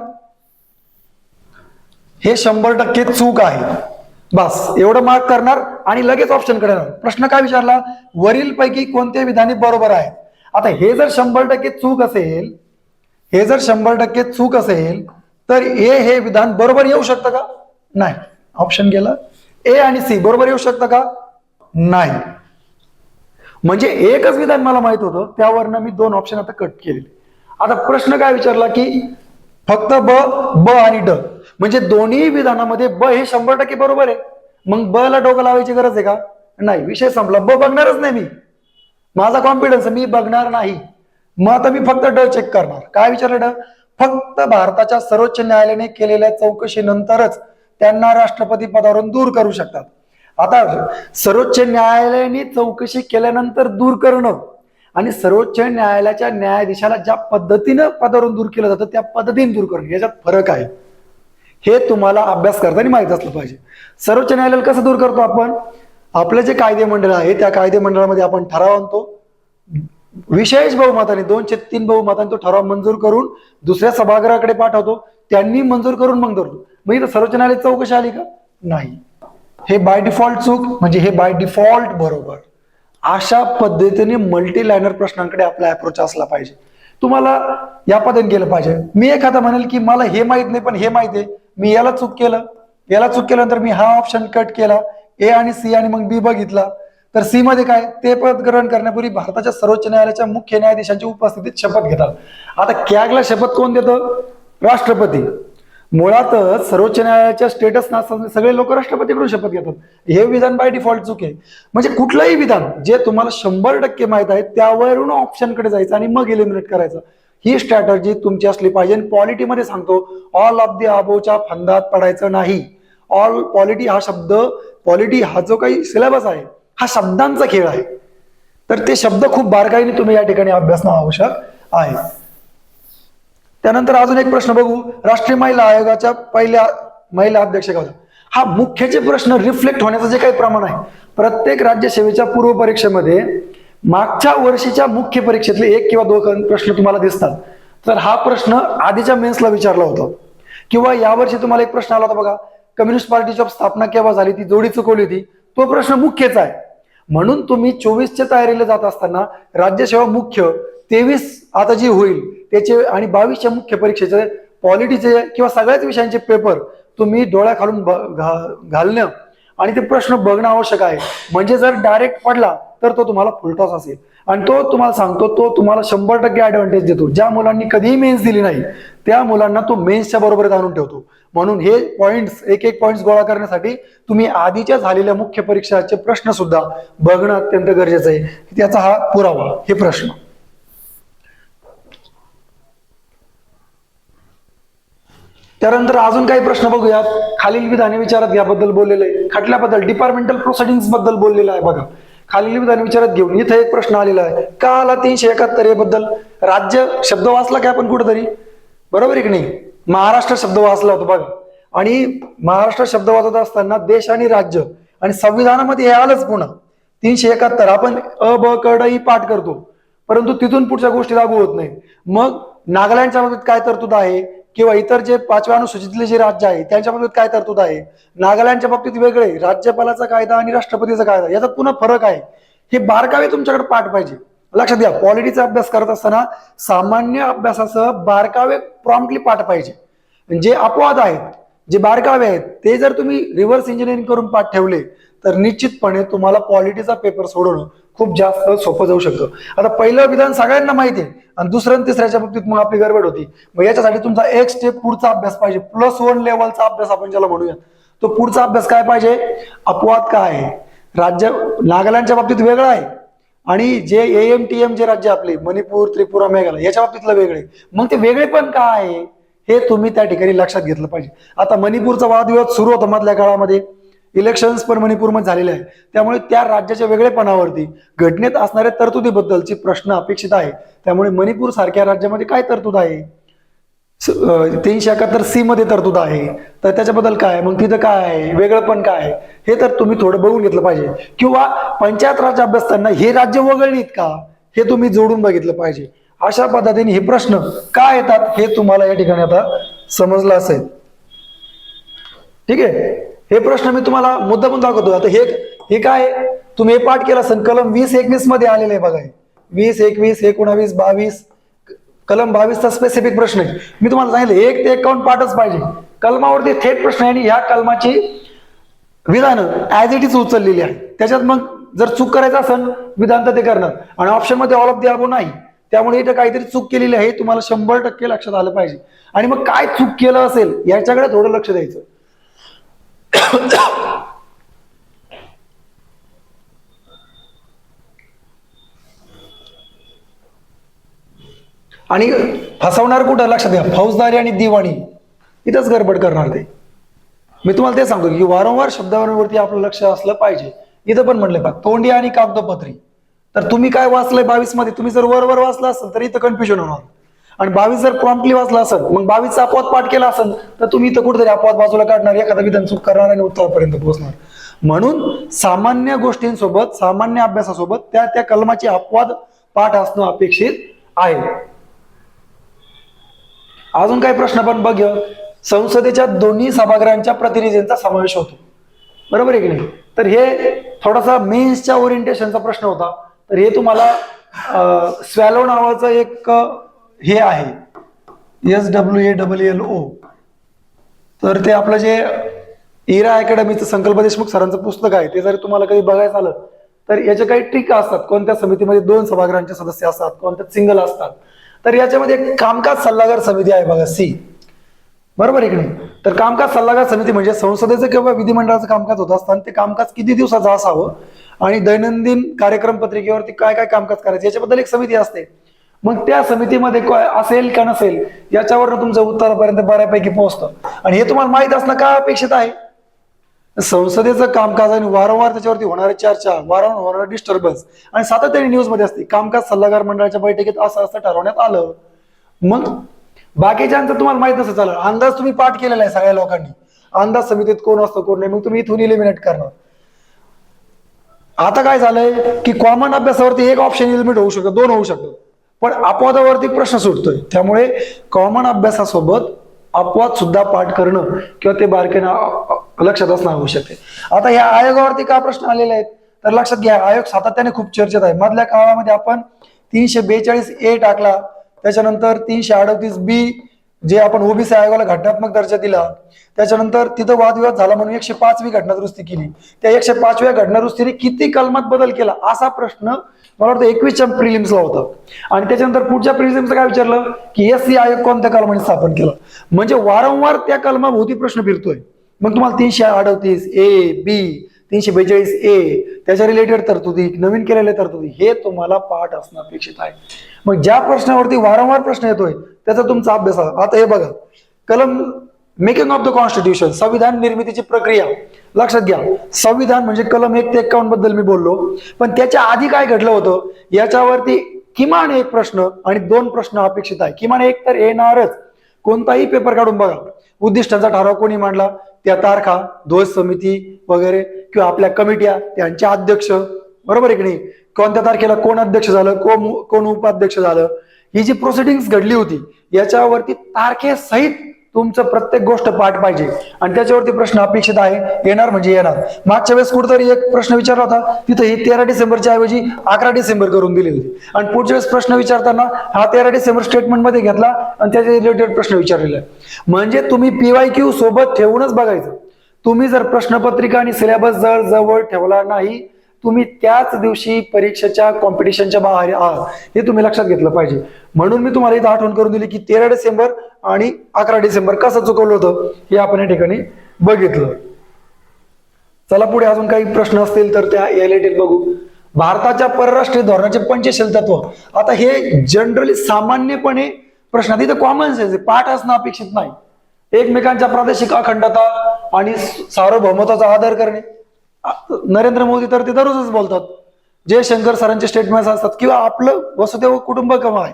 हे 100% चूक आहे बस एवढं मार्क करणार आणि लगेच ऑप्शन कडे येणार. प्रश्न काय विचारला, वरील पैकी कोणते विधाने बरोबर आहे. आता हे जर 100% चूक असेल, हे जर 100% चूक असेल तर हे विधान बरोबर येऊ शकतं का, नाही. ऑप्शन गेला. ए आणि सी बरोबर येऊ शकतं का, नाही. म्हणजे एकच विधान मला माहित होतं, त्यावरनं मी 2 ऑप्शन आता कट केलेले. आता प्रश्न काय विचारला की फक्त ब आणि ड, म्हणजे दोन्ही विधानामध्ये ब हे 100% बरोबर आहे, मग ब ला डोकं लावायची गरज आहे का, नाही. विषय संपला. ब बघणारच नाही मी, माझा कॉन्फिडन्स मी बघणार नाही. मग आता मी फक्त ड चेक करणार. काय विचारलं ड, फक्त भारताच्या सर्वोच्च न्यायालयाने केलेल्या चौकशीनंतरच त्यांना राष्ट्रपती पदावरून दूर करू शकतात. आता सर्वोच्च न्यायालयाने चौकशी केल्यानंतर दूर करणं आणि सर्वोच्च न्यायालयाच्या न्यायाधीशाला ज्या पद्धतीनं पदावरून दूर केलं जातं त्या पद्धतीने दूर करणं याच्यात फरक आहे. हे तुम्हाला अभ्यास करताना माहित असलं पाहिजे. सर्वोच्च न्यायालयाला कसं दूर करतो आपण? आपलं जे कायदे मंडळ आहे त्या कायदे मंडळामध्ये आपण ठराव आणतो, विशेष बहुमताने 2/3 बहुमताने तो ठराव मंजूर करून दुसऱ्या सभागृहाकडे पाठवतो, त्यांनी मंजूर करून मग धरतो. मग इथं सर्वोच्च न्यायालयाची चौकशी आली का? नाही. हे बाय डिफॉल्ट चूक, म्हणजे हे बाय डिफॉल्ट बरोबर. अशा पद्धतीने मल्टी लाईनर प्रश्नांकडे आपला अप्रोच असला पाहिजे. तुम्हाला या पद्धतीने गेलं पाहिजे. मी एखादा म्हणेल की मला हे माहित नाही पण हे माहित आहे, मी याला चूक केल्यानंतर मी हा ऑप्शन कट केला, ए आणि सी, आणि मग बी बघितला, तर सी मध्ये काय, ते पद ग्रहण करण्यापूर्वी भारताच्या सर्वोच्च न्यायालयाच्या मुख्य न्यायाधीशांच्या उपस्थितीत शपथ घेतात. आता कॅगला शपथ कोण देतं? राष्ट्रपती. मुळातच सर्वोच्च न्यायालयाच्या स्टेटस नसताना सगळे लोक राष्ट्रपतीकडून शपथ घेतात. हे विधान बाय डिफॉल्ट चूक आहे. म्हणजे कुठलंही विधान जे तुम्हाला 100% माहित आहे त्यावरून ऑप्शनकडे जायचं आणि मग एलिमिनेट करायचं. ही स्ट्रॅटर्जी तुमची असली पाहिजे. पॉलिटीमध्ये सांगतो, ऑल ऑफ द अबोवच्या फंदात पडायचं नाही. ऑल पॉलिटी हा शब्द, पॉलिटी हा जो काही सिलेबस आहे हा शब्दांचा खेळ आहे, तर ते शब्द खूप बारकाईने तुम्ही या ठिकाणी अभ्यासणं आवश्यक आहे. त्यानंतर अजून एक प्रश्न बघू. राष्ट्रीय महिला आयोगाच्या पहिल्या महिला अध्यक्ष होत्या. हा मुख्य जे प्रश्न रिफ्लेक्ट होण्याचं जे काही प्रमाण आहे, प्रत्येक राज्यसेवेच्या पूर्व परीक्षेमध्ये मागच्या वर्षीच्या मुख्य परीक्षेतले 1 किंवा 2 प्रश्न तुम्हाला दिसतात. तर हा प्रश्न आधीच्या मेन्सला विचारला होता. किंवा यावर्षी तुम्हाला एक प्रश्न आला होता बघा, कम्युनिस्ट पार्टीची स्थापना केव्हा झाली, ती जोडी चुकवली होती, तो प्रश्न मुख्यच आहे. म्हणून तुम्ही 24च्या तयारीला जात असताना राज्यसेवा मुख्य 23 आता जी होईल त्याचे आणि 22च्या मुख्य परीक्षेचे पॉलिटीचे किंवा सगळ्याच विषयांचे पेपर तुम्ही डोळ्याखालून घालणं आणि ते प्रश्न बघणं आवश्यक आहे. म्हणजे जर डायरेक्ट पडला तर तो तुम्हाला फुलटॉस असेल, आणि तो तुम्हाला सांगतो तो तुम्हाला 100% ऍडव्हान्टेज देतो. ज्या मुलांनी कधीही मेन्स दिली नाही त्या मुलांना तो मेन्सच्या बरोबरीत आणून ठेवतो. म्हणून हे पॉइंट्स, एक पॉइंट्स गोळा करण्यासाठी तुम्ही आधीच्या झालेल्या मुख्य परीक्षाचे प्रश्न सुद्धा बघणं अत्यंत गरजेचं आहे. त्याचा हा पुरावा हे प्रश्न. त्यानंतर अजून काही प्रश्न बघूयात. खालील विधाने विचारात याबद्दल बोललेलं आहे. खटल्याबद्दल, डिपार्टमेंटल प्रोसिडिंग्स बद्दल बोललेलं आहे बघा. खालील विधाने विचारात घेऊन इथे एक प्रश्न आलेला आहे, का आला 371 बद्दल? राज्य शब्द वाचला काय आपण कुठेतरी? बरोबर आहे की नाही? महाराष्ट्र शब्द वाचला होता बघा. आणि महाराष्ट्र शब्द वाचत असताना देश आणि राज्य आणि संविधानामध्ये हे आलंच पुन्हा 371. आपण अ ब क ड ही पाठ करतो, परंतु तिथून पुढच्या गोष्टी लागू होत नाही. मग नागालँडच्या बाबतीत काय तरतूद आहे, किंवा इतर जे 5व्या अनुसूचीतले जे राज्य आहे त्यांच्या बाबतीत काय तरतूद आहे? नागालँडच्या बाबतीत वेगळे, राज्यपालाचा कायदा आणि राष्ट्रपतीचा कायदा याच्यात पुन्हा फरक आहे. हे बारकावे तुमच्याकडे पाठ पाहिजे. लक्षात घ्या, पॉलिटीचा अभ्यास करत असताना सामान्य अभ्यासासह बारकावे प्रॉम्प्टली पाठ पाहिजे. जे अपवाद आहेत, जे बारकावे आहेत, ते जर तुम्ही रिव्हर्स इंजिनिअरिंग करून पाठ ठेवले तर निश्चितपणे तुम्हाला पॉलिटीचा पेपर सोडवणं खूप जास्त सोपं जाऊ शकतं. आता पहिलं विधान सगळ्यांना माहिती आहे आणि दुसऱ्या आणि तिसऱ्याच्या बाबतीत मग आपली गडबड होती. मग याच्यासाठी तुमचा एक स्टेप पुढचा अभ्यास पाहिजे. +1 लेवलचा अभ्यास आपण ज्याला म्हणूया, तो पुढचा अभ्यास काय पाहिजे? अपवाद काय आहे, राज्य नागालँडच्या बाबतीत वेगळं आहे आणि जे AMTM जे राज्य आपले मणिपूर, त्रिपुरा, मेघालय याच्या बाबतीतलं वेगळे. मग ते वेगळे पण काय आहे हे तुम्ही त्या ठिकाणी लक्षात घेतलं पाहिजे. आता मणिपूरचा वादविवाद सुरू होता मधल्या काळामध्ये, इलेक्शन्स पण मणिपूरमध्ये झालेले आहे, त्यामुळे त्या राज्याच्या वेगळेपणावरती घटनेत असणाऱ्या तरतुदीबद्दलची प्रश्न अपेक्षित आहे. त्यामुळे मणिपूर सारख्या राज्यामध्ये काय तरतूद आहे? 371C मध्ये तरतूद आहे, तर त्याच्याबद्दल काय, मग तिथं काय आहे, वेगळं पण काय आहे, हे तर तुम्ही थोडं बघून घेतलं पाहिजे. किंवा पंचायत राज अभ्यास करताना हे राज्य वगळलीत का हे तुम्ही जोडून बघितलं पाहिजे. अशा पद्धतीने हे प्रश्न काय येतात हे तुम्हाला या ठिकाणी आता समजलं असेल. ठीक आहे, हे प्रश्न मी तुम्हाला मुद्दामून दाखवतो. आता हे काय तुम्ही हे पाठ केला असेल, कलम 20-21 मध्ये आलेलं आहे बघा. 20, 21, 19, 22, कलम 22चा स्पेसिफिक प्रश्न आहे. मी तुम्हाला सांगितलं 1 ते 51 पाठच पाहिजे. कलमावरती थेट प्रश्न आहे आणि ह्या कलमाची विधानं ऍज इट इज उचललेली आहे. त्याच्यात मग जर चूक करायचं असेल विधान तर ते करणार, आणि ऑप्शन मध्ये ऑल ऑफ द अबोव नाही. त्यामुळे इथं काहीतरी चूक केलेली आहे तुम्हाला 100% लक्षात आलं पाहिजे. आणि मग काय चूक केलं असेल याच्याकडे थोडं लक्ष द्यायचं. आणि फसवणार कुठं लक्षात घ्या, फौजदारी आणि दिवाणी इथंच गडबड करणार ते. मी तुम्हाला ते सांगतो की वारंवार शब्दावरती आपलं लक्ष असलं पाहिजे. इथं पण म्हणले पहा, तोंडी आणि कागदोपत्री. तर तुम्ही काय वाचलंय 22 मध्ये, तुम्ही जर वर वाचलं असेल तर इथं कन्फ्युजन होणार. आणि 22 जर प्रॉम्प्टली वाचला असेल, मग 22चा अपवाद पाठ केला असेल तर तुम्ही इथं कुठेतरी अपवाद बाजूला काढणार, एखादा विधान चूक करणार आणि उत्तरापर्यंत पोहोचणार. म्हणून सामान्य गोष्टींसोबत, सामान्य अभ्यासासोबत त्या त्या कलमाचे अपवाद पाठ असणं अपेक्षित आहे. अजून काही प्रश्न पण बघ. संसदेच्या दोन्ही सभागृहांच्या प्रतिनिधींचा समावेश होतो, बरोबर आहे की नाही. तर हे थोडासा मेन्सच्या ओरिएंटेशनचा प्रश्न होता. तर हे तुम्हाला स्वॅलो नावाचं एक हे आहे, SWALLO. तर ते आपलं जे इरा अकॅडमीचं संकल्प देशमुख सरांचं पुस्तक आहे, ते जर तुम्हाला कधी बघायचं आलं तर याचे काही ट्रिक असतात. कोणत्या समितीमध्ये 2 सभागृहांचे सदस्य असतात, कोणत्यात सिंगल असतात. तर याच्यामध्ये एक कामकाज सल्लागार समिती आहे बघा, सी, बरोबर आहे की नाही. तर कामकाज सल्लागार समिती म्हणजे संसदेचं किंवा विधिमंडळाचं कामकाज होत असताना ते कामकाज किती दिवसाचं असावं आणि दैनंदिन कार्यक्रम पत्रिकेवरती काय काय कामकाज करायचं याच्याबद्दल एक समिती असते. मग त्या समितीमध्ये काय असेल का नसेल याच्यावर तुमचं उत्तरापर्यंत बऱ्यापैकी पोहोचतं. आणि हे तुम्हाला माहित असणं काय अपेक्षित आहे. संसदेचं कामकाज आणि वारंवार त्याच्यावरती होणारी चर्चा, वारंवार होणारा डिस्टर्बन्स आणि सातत्याने न्यूज मध्ये असते. कामकाज सल्लागार मंडळाच्या बैठकीत असं असं ठरवण्यात आलं. मग बाकीच्यांचं तुम्हाला माहित नसतं, चालेल अंदाज तुम्ही पाठ केलेला आहे सगळ्या लोकांनी, अंदाज समितीत कोण असतं कोण नाही, मग तुम्ही इथून इलिमिनेट करणार. आता काय झालंय की कॉमन अभ्यासावरती एक ऑप्शन इलिमिनेट होऊ शकतं, 2 होऊ शकतं, पण अपवादावरती प्रश्न सुटतोय. त्यामुळे कॉमन अभ्यासासोबत अपवाद सुद्धा पाठ करणं किंवा ते बारकाईनं लक्षात असणं आवश्यक आहे. आता या आयोगावरती काय प्रश्न आलेले आहेत तर लक्षात घ्या, आयोग सातत्याने खूप चर्चेत आहे. मधल्या काळामध्ये आपण 342A टाकला, त्याच्यानंतर 338B जे आपण ओबीसी आयोगाला घटनात्मक दर्जा दिला, त्याच्यानंतर तिथं वादविवाद झाला म्हणून 105वी घटना दुरुस्ती केली. त्या 105व्या घटना दुरुस्तीने किती कलमात बदल केला असा प्रश्न मला वाटतं 21च्या प्रिलिम्सला होता. आणि त्याच्यानंतर पुढच्या प्रिलिम्सला काय विचारलं की SC आयोग कोणत्या कलमाने स्थापन केला. म्हणजे वारंवार त्या कलमाभोवती प्रश्न फिरतोय. मग तुम्हाला 338A, B, 342A त्याच्या रिलेटेड तरतुदी, नवीन केलेल्या तरतुदी हे तुम्हाला पाठ असणं अपेक्षित आहे. मग ज्या प्रश्नावरती वारंवार प्रश्न येतोय त्याचा तुमचा अभ्यास. आता हे बघा, कलम मेकिंग ऑफ द कॉन्स्टिट्यूशन, संविधान निर्मितीची प्रक्रिया. लक्षात घ्या, संविधान म्हणजे कलम 1 ते 51 बद्दल मी बोललो, पण त्याच्या आधी काय घडलं होतं याच्यावरती किमान 1 प्रश्न आणि 2 प्रश्न अपेक्षित आहे. किमान 1 तर येणारच. कोणताही पेपर काढून बघा, उद्दिष्टांचा ठराव कोणी मांडला, त्या तारखा, ध्वज समिती वगैरे किंवा आपल्या कमिट्या, त्यांचे अध्यक्ष, बरोबर आहे की नाही, कोणत्या तारखेला कोण अध्यक्ष झालं, कोण उपाध्यक्ष झालं, ही जी प्रोसिडिंग्स घडली होती याच्यावरती तारखेसहित तुमचं प्रत्येक गोष्ट पाठ पाहिजे. आणि त्याच्यावरती प्रश्न अपेक्षित आहे, येणार म्हणजे येणार. मागच्या वेळेस कुठेतरी एक प्रश्न विचारला होता, तिथे ही 13 डिसेंबरच्या ऐवजी 11 डिसेंबर करून दिली होती. आणि पुढच्या वेळेस प्रश्न विचारताना हा 13 डिसेंबर स्टेटमेंट मध्ये घेतला आणि त्याच्या रिलेटेड प्रश्न विचारलेला आहे. म्हणजे तुम्ही PYQ सोबत ठेवूनच बघायचं. तुम्ही जर प्रश्नपत्रिका आणि सिलेबस जवळ ठेवला नाही, तुम्ही त्याच दिवशी परीक्षेच्या कॉम्पिटिशनच्या बाहेर आहात, हे तुम्ही लक्षात घेतलं पाहिजे. म्हणून मी तुम्हाला इथं आठवण करून दिली की 13 डिसेंबर आणि 11 डिसेंबर कसं चुकवलं होतं हे आपण या ठिकाणी बघितलं. चला पुढे अजून काही प्रश्न असतील तर त्या रिलेटेड बघू. भारताच्या परराष्ट्रीय धोरणाचे पंचशील तत्व. आता हे जनरली सामान्यपणे प्रश्न तिथे कॉमन सेन्स पाठ असणं अपेक्षित नाही. एकमेकांच्या प्रादेशिक अखंडता आणि सार्वभौमत्वाचा आदर करणे. नरेंद्र मोदी तर ते दररोजच बोलतात. जयशंकर सरांचे स्टेटमेंट्स असतात किंवा आपलं वसुदैव कुटुंबकम आहे,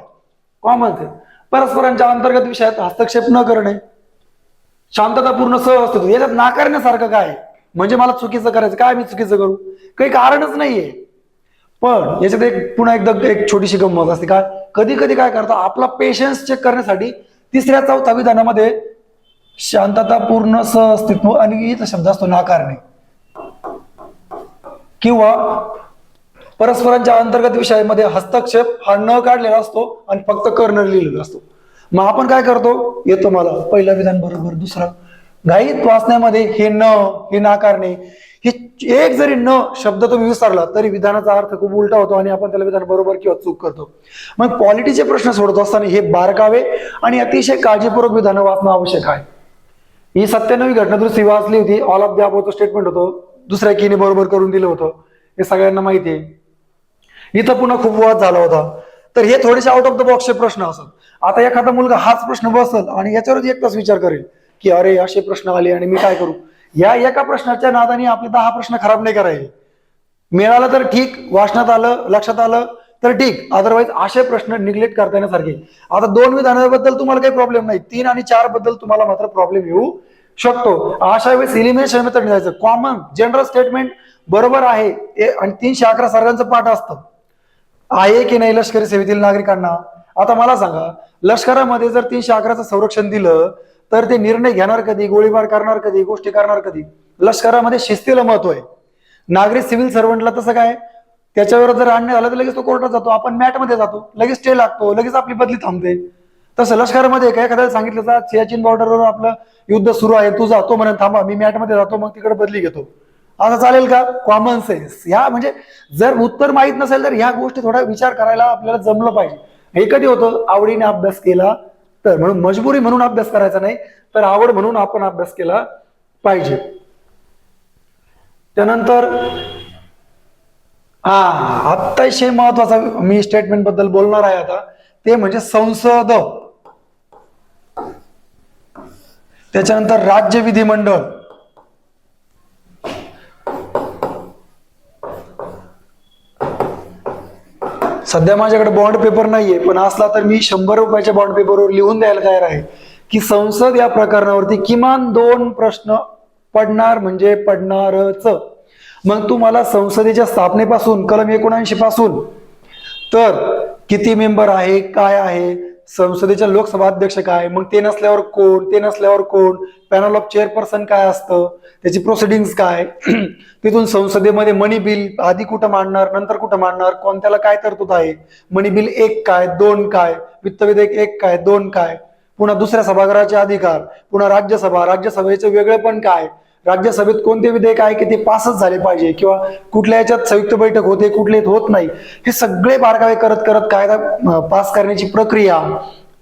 कॉमन सेन्स. परस्परांच्या अंतर्गत विषयात हस्तक्षेप न करणे, शांततापूर्ण सहअस्तित्व. याच्यात नाकारण्यासारखं काय म्हणजे मला चुकीचं करायचं काय, मी चुकीचं करू, काही कारणच नाहीये. पण याच्यात एक पुन्हा एकदा एक छोटीशी गंमत असते. काय कधी कधी काय करतात, आपला पेशन्स चेक करण्यासाठी 3ऱ्या 4थ्या विधानामध्ये शांततापूर्ण सहअस्तित्व आणि इथं शब्द असतो नाकारणे किंवा परस्परांच्या अंतर्गत विषयामध्ये हस्तक्षेप हा न काढलेला असतो आणि फक्त कर्ण लिहिलेला असतो. मग आपण काय करतो, येतो मला पहिलं विधान बरोबर, दुसरं घाईत वाचण्यामध्ये हे न, हे नाकारणे, हे एक जरी न शब्द तुम्ही विसरला तरी विधानाचा अर्थ खूप उलटा होतो आणि आपण त्याला विधान बरोबर किंवा चूक करतो. मग पॉलिटीचे प्रश्न सोडत असताना हे बारकावे आणि अतिशय काळजीपूर्वक विधान वाचणं आवश्यक आहे. ही 97वी घटना दुरुस्ती वाचली होती, all of the above statement होतं, दुसऱ्या कीने बरोबर करून दिलं होतं, हे सगळ्यांना माहिती आहे. इथं पुन्हा खूप वाद झाला होता. तर हे थोडेसे आउट ऑफ द बॉक्सचे प्रश्न असतात. आता एखादा मुलगा हाच प्रश्न बसल आणि याच्यावरच एक तास विचार करेल की अरे असे प्रश्न आले आणि मी काय करू. या एका प्रश्नाच्या नादाने आपले 10 प्रश्न खराब नाही करायचे. मिळालं तर ठीक, वाचनात आलं, लक्षात आलं तर ठीक, अदरवाईज असे प्रश्न निग्लेक्ट करता येण्यासारखे. आता 2 विधानाबद्दल तुम्हाला काही प्रॉब्लेम नाही, 3 आणि 4 बद्दल तुम्हाला मात्र प्रॉब्लेम येऊ शकतो. अशा वेळेस इलिमिनेशन मेथड जायचं. कॉमन जनरल स्टेटमेंट बरोबर आहे आणि 311 सर्गांचं पाठ असतं, आहे की नाही लष्करी सेवेतील नागरिकांना. आता मला सांगा, लष्करामध्ये जर 311चं संरक्षण दिलं तर ते निर्णय घेणार कधी, गोळीबार करणार कधी, गोष्टी करणार कधी? लष्करामध्ये शिस्तीला महत्व आहे. नागरिक सिव्हिल सर्वंटला तसं काय, त्याच्यावर जर अन्याय झाला तर लगेच तो कोर्टात जातो, आपण मॅटमध्ये जातो, लगेच स्टे लागतो, लगेच आपली बदली थांबते. तसं लष्करामध्ये काय, एखाद्याला सांगितलं जा सियाचीन बॉर्डरवर आपलं युद्ध सुरू आहे, तू जातो म्हणून थांबा, मी मॅटमध्ये जातो, मग तिकडे बदली घेतो, असं चालेल का? Common sense. ह्या म्हणजे जर उत्तर माहित नसेल तर ह्या गोष्टी थोडा विचार करायला आपल्याला जमलं पाहिजे. हे कधी होतं, आवडीने अभ्यास केला तर. म्हणून मजबुरी म्हणून अभ्यास करायचा नाही, तर आवड म्हणून आपण अभ्यास केला पाहिजे. त्यानंतर अतिशय महत्वाचा मी स्टेटमेंट बद्दल बोलणार आहे आता, ते म्हणजे संसद. त्याच्यानंतर राज्य विधिमंडळ. सध्या माझ्याकडे बॉन्ड पेपर नाहीये, पण असला तर मी 100 रुपयाच्या बॉन्ड पेपरवर लिहून द्यायला तयार आहे की संसद या प्रकरणावरती किमान 2 प्रश्न पडणार म्हणजे पडणारच. मग तुम्हाला संसदेच्या स्थापनेपासून कलम 79 पासून तर किती मेंबर आहे, काय आहे, संसदेच्या लोकसभा अध्यक्ष काय, मग ते नसल्यावर कोण, ते नसल्यावर कोण, पॅनल ऑफ चेअरपर्सन काय असतं, त्याची प्रोसिडिंग्स काय, तिथून संसदेमध्ये मनी बिल आधी कुठं मांडणार, नंतर कुठं मांडणार, कोणत्याला काय तरतूद आहे, मनी बिल 1 काय, 2 काय, वित्त विधेयक 1 काय, 2 काय, पुन्हा दुसऱ्या सभागृहाचे अधिकार, पुन्हा राज्यसभा, राज्यसभेचं वेगळेपण काय, राज्यसभेत कोणते विधेयक आहे की ते पासच झाले पाहिजे, किंवा कुठल्या याच्यात संयुक्त बैठक होते, कुठले होत नाही, हे सगळे बारकावे करत करत कायदा पास करण्याची प्रक्रिया.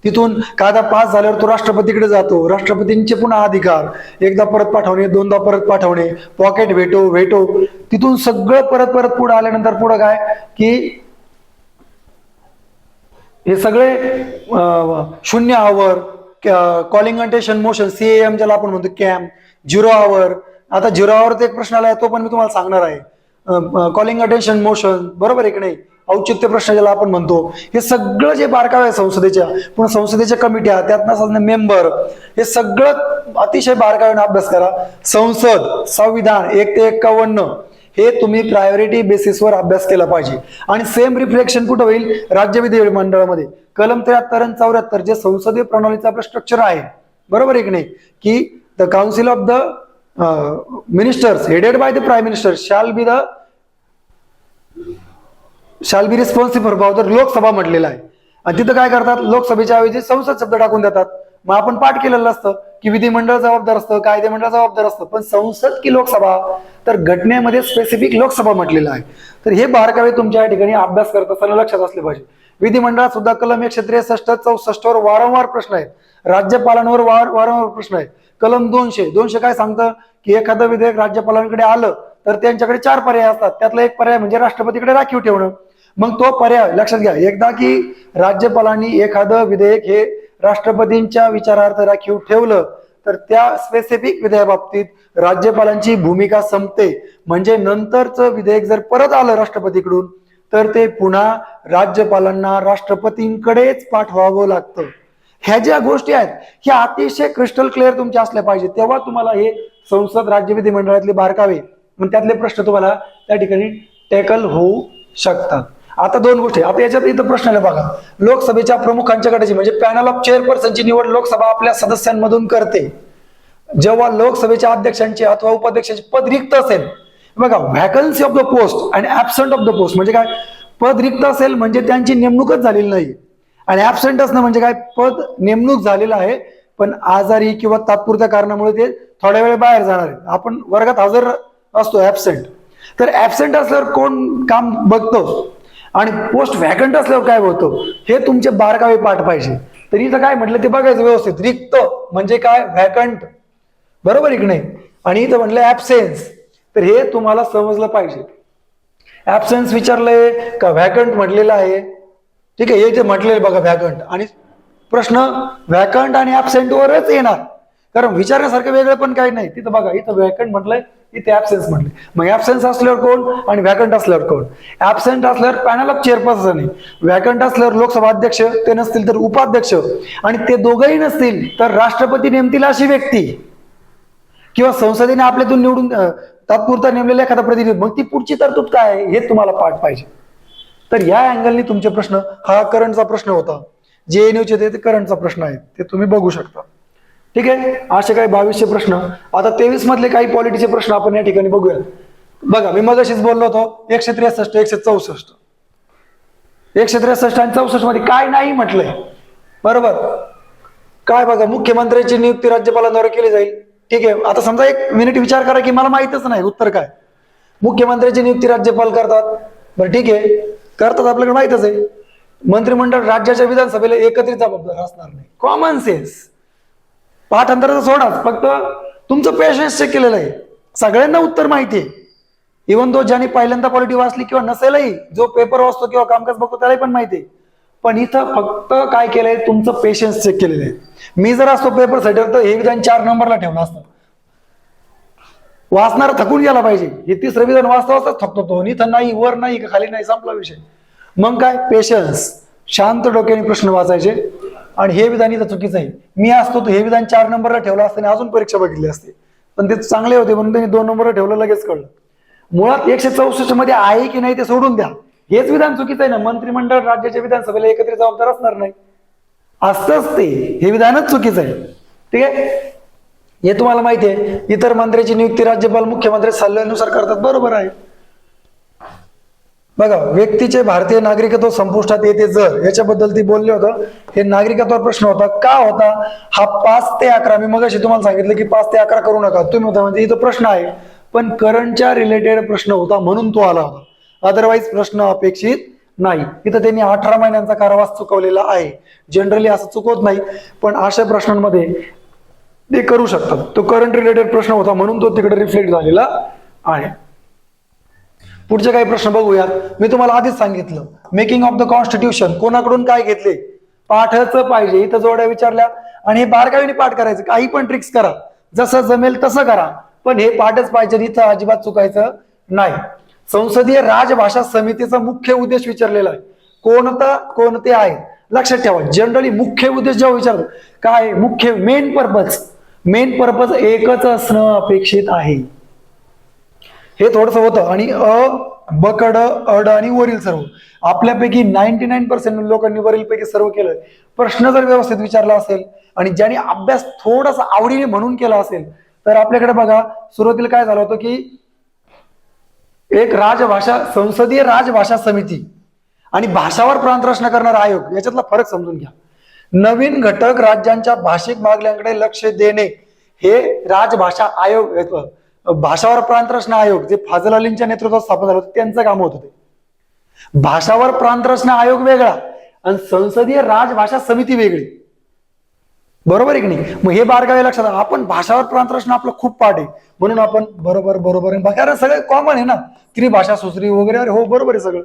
तिथून कायदा पास झाल्यावर तो राष्ट्रपतीकडे जातो, राष्ट्रपतींचे पुन्हा अधिकार, एकदा परत पाठवणे, दोनदा परत पाठवणे, पॉकेट व्हेटो, तिथून सगळं परत परत पुढे आल्यानंतर पुढे काय की हे सगळे 0 आवर, कॉलिंग अटेन्शन मोशन, CAM ज्याला आपण म्हणतो, कॅम, 0 आवर. आता 0 आवरचा एक प्रश्न आलाय, तो पण मी तुम्हाला सांगणार आहे. कॉलिंग अटेन्शन मोशन, बरोबर आहे की नाही, औचित्य प्रश्न ज्याला आपण म्हणतो, हे सगळं जे बारकावे आहे संसदेच्या, पुन्हा संसदेच्या कमिट्या, त्यातनं मेंबर, हे सगळं अतिशय बारकाव्याने अभ्यास करा. संसद, संविधान 1 ते 51 हे तुम्ही प्रायोरिटी बेसिसवर अभ्यास केला पाहिजे. आणि सेम रिफ्लेक्शन कुठं होईल, राज्य विधिमंडळामध्ये कलम 73 आणि 74 जे संसदीय प्रणालीचं आपलं स्ट्रक्चर आहे, बरोबर आहे की नाही, की the council of the ministers headed by the prime minister shall be responsible for the Lok Sabha म्हटलेलं आहे. आणि तिथं काय करतात, लोकसभेच्या ऐवजी संसद शब्द टाकून देतात. मग आपण पाठ केलेलं असतं की विधिमंडळ जबाबदार असतं, कायदेमंडळ जबाबदार असतं, पण संसद की लोकसभा, तर घटनेमध्ये स्पेसिफिक लोकसभा म्हटलेलं आहे. तर हे बारकावे तुमच्या या ठिकाणी अभ्यास करत असताना लक्षात असले पाहिजे. विधिमंडळात सुद्धा कलम 163, 64 वर वारंवार प्रश्न आहेत, राज्यपालांवर वारंवार प्रश्न आहेत. कलम 200 काय सांगतं की एखादं विधेयक राज्यपालांकडे आलं तर त्यांच्याकडे 4 पर्याय असतात, त्यातला एक पर्याय म्हणजे राष्ट्रपतीकडे राखीव ठेवणं. मग तो पर्याय लक्षात घ्या, एकदा की राज्यपालांनी एखादं विधेयक हे राष्ट्रपतींच्या विचारार्थ राखीव ठेवलं तर त्या स्पेसिफिक विधेयकाबाबतीत राज्यपालांची भूमिका संपते. म्हणजे नंतरचं विधेयक जर परत आलं राष्ट्रपतीकडून तर ते पुन्हा राज्यपालांना राष्ट्रपतींकडेच पाठवावं लागतं. ह्या ज्या गोष्टी आहेत ह्या अतिशय क्रिस्टल क्लिअर तुमच्या असल्या पाहिजे, तेव्हा तुम्हाला हे संसद, राज्य विधिमंडळातले बारकावे त्यातले प्रश्न तुम्हाला त्या ठिकाणी टॅकल होऊ शकतात. आता 2 गोष्टी, आता याच्यात इथं प्रश्न आले बघा, लोकसभेच्या प्रमुखांच्या गटाची म्हणजे पॅनल ऑफ चेअरपर्सनची निवड लोकसभा आपल्या सदस्यांमधून करते. जेव्हा लोकसभेच्या अध्यक्षांची अथवा उपाध्यक्षांची पद रिक्त असेल, बघा व्हॅकन्सी ऑफ द पोस्ट आणि ऍबसेंट ऑफ द पोस्ट म्हणजे काय, पद रिक्त असेल म्हणजे त्यांची नेमणूकच झालेली नाही, आणि ऍबसेंट असणं म्हणजे काय, पद नेमणूक झालेलं आहे पण आजारी किंवा तात्पुरत्या कारणामुळे ते थोड्या वेळ बाहेर जाणार आहे. आपण वर्गात हजर असतो ऍबसेंट, तर ऍबसेंट असल्यावर कोण काम बघतो आणि पोस्ट व्हॅकंट असल्यावर काय होतं हे तुमचे बारकावे पाठ पाहिजे. तर इथं काय म्हटलं ते बघायचं व्यवस्थित, रिक्त म्हणजे काय, व्हॅकंट, बरोबर आहे की नाही, आणि इथं म्हटलं ऍबसेन्स, तर हे तुम्हाला समजलं पाहिजे. ऍबसेन्स विचारलंय का व्हॅकंट म्हटलेलं आहे, ठीक आहे, हे जे म्हटलेलं बघा व्हॅकंट, आणि प्रश्न व्हॅकंट आणि ऍबसेंट वरच येणार, कारण विचारण्यासारखं वेगळं पण काही नाही तिथं. बघा इथं व्हॅकंट म्हटलंय, इथे ऍबसेन्स म्हटलंय. मग ऍबसेन्स असल्यावर कोण आणि व्हॅकंट असल्यावर कोण? ऍबसेंट असल्यावर पॅनल ऑफ चेअरपर्सन आहे, व्हॅकंट असल्यावर लोकसभा अध्यक्ष, ते नसतील तर उपाध्यक्ष, आणि ते दोघंही नसतील तर राष्ट्रपती नेमतील अशी व्यक्ती किंवा संसदेने आपल्यातून निवडून तात्पुरता नेमलेला एखादा प्रतिनिधी. मग ती पुढची तरतूद काय आहे हे तुम्हाला पाठ पाहिजे. तर या अँगलनी तुमचे प्रश्न, हा करंटचा प्रश्न होता, JNUचे ते करंटचा प्रश्न आहे, ते तुम्ही बघू शकता. ठीक आहे, असे काही 2200 प्रश्न. आता 23 मधले काही पॉलिटीचे प्रश्न आपण या ठिकाणी बघूया. बघा मी मगाशीच बोललो होतो 163, 164, 163 आणि 64 मध्ये काय नाही म्हटलंय, बरोबर? काय बघा, मुख्यमंत्र्यांची नियुक्ती राज्यपालांद्वारे केली जाईल. ठीक आहे, आता समजा 1 मिनिट विचार करा की मला माहितच नाही उत्तर काय. मुख्यमंत्र्यांची नियुक्ती राज्यपाल करतात, बरं ठीक आहे करतात, आपल्याकडे माहितच आहे. मंत्रिमंडळ राज्याच्या विधानसभेला एकत्रित जबाबदार असणार नाही. कॉमन सेन्स, पाठांतराचा सोडाच, फक्त तुमचं पेशन्स चेक केलेलं आहे. सगळ्यांना उत्तर माहिती आहे, इव्हन तो ज्यांनी पहिल्यांदा पॉलिटी वाचली किंवा नसेलही, जो पेपर वाचतो किंवा कामकाज बघतो त्यालाही पण माहिती आहे. पण इथं फक्त काय केलंय, तुमचं पेशन्स चेक केलेलं आहे. मी जर असतो पेपर सेटर तर हे विधान 4 नंबरला ठेवलं असतं. वाचणार थकून गेला पाहिजे, हे 3रं विधान वाचता वाचता थकतो तो, इथं नाही, वर नाही का खाली नाही, संपला विषय. मग काय पेशन्स, शांत डोक्याने प्रश्न वाचायचे. आणि हे विधान इथं चुकीचं आहे, मी असतो तर हे विधान 4 नंबरला ठेवलं असतं आणि अजून परीक्षा बघितली असते, पण ते चांगले होते म्हणून त्यांनी 2 नंबरला ठेवलं, लगेच कळलं. मुळात 164 मध्ये आहे की नाही ते सोडून द्या, हेच विधान चुकीचं आहे ना. मंत्रिमंडळ राज्याच्या विधानसभेला एकत्रित जबाबदार असणार नाही, असतंच ते, हे विधानच चुकीचं आहे. ठीक आहे, हे तुम्हाला माहिती आहे. इतर मंत्र्याची नियुक्ती राज्यपाल मुख्यमंत्री सल्ल्यानुसार करतात, बरोबर आहे. बघा, व्यक्तीचे भारतीय नागरिकत्व संपुष्टात येते जर, याच्याबद्दल ती बोलले होतं. हे नागरिकत्वावर प्रश्न होता, का होता हा 5 ते 11. मी मगाशी तुम्हाला सांगितलं की 5 ते 11 करू नका, तुम्ही होता म्हणजे इथं प्रश्न आहे, पण करंटच्या रिलेटेड प्रश्न होता म्हणून तो आला होता, अदरवाईज प्रश्न अपेक्षित नाही. इथं त्यांनी 18 महिन्यांचा कारावास चुकवलेला आहे. जनरली असं चुकवत नाही, पण अशा प्रश्नांमध्ये ते करू शकतात. तो करंट रिलेटेड प्रश्न होता म्हणून तो तिकडे रिफ्लेक्ट झालेला आहे. पुढचे काही प्रश्न बघूयात. मी तुम्हाला आधीच सांगितलं, मेकिंग ऑफ द कॉन्स्टिट्यूशन कोणाकडून काय घेतले, पाठचं पाहिजे. इथं जोड्या विचारल्या आणि हे बारकाईने पाठ करायचं, काही पण ट्रिक्स करा, जसं जमेल तसं करा, पण हे पाठच पाहिजे, इथं अजिबात चुकायचं नाही. संसदीय राजभाषा समितीचा मुख्य उद्देश विचारलेला आहे, कोणते आहे लक्षात ठेवा. जनरली मुख्य उद्देश जेव्हा विचारतो काय, मुख्य मेन पर्पज एकच असणं अपेक्षित आहे. हे थोडस होतं. आणि बकड, अड आणि वरील सर्व, आपल्यापैकी 99% लोकांनी वरील पैकी सर्व केलं. प्रश्न जर व्यवस्थित विचारला असेल आणि ज्यांनी अभ्यास थोडासा आवडीने म्हणून केला असेल तर आपल्याकडे बघा, सुरुवातीला काय झालं होतं की एक संसदीय राजभाषा समिती आणि भाषावर प्रांत रचना करणारा आयोग, याच्यातला फरक समजून घ्या. नवीन घटक राज्यांच्या भाषिक मागण्यांकडे लक्ष देणे हे राजभाषा आयोग, भाषावर प्रांत रचना आयोग जे फाजल अलींच्या नेतृत्वात स्थापन झालं होतं त्यांचं काम होतं. ते भाषावर प्रांत रचना आयोग वेगळा आणि संसदीय राजभाषा समिती वेगळी, बरोबर आहे की नाही. मग हे बारकावे लक्षात, आपण भाषावर प्रांत रचना आपलं खूप पाठ आहे म्हणून आपण बरोबर बघा, सगळं कॉमन आहे ना, त्रिभाषा सुश्री वगैरे, अरे हो बरोबर आहे सगळं.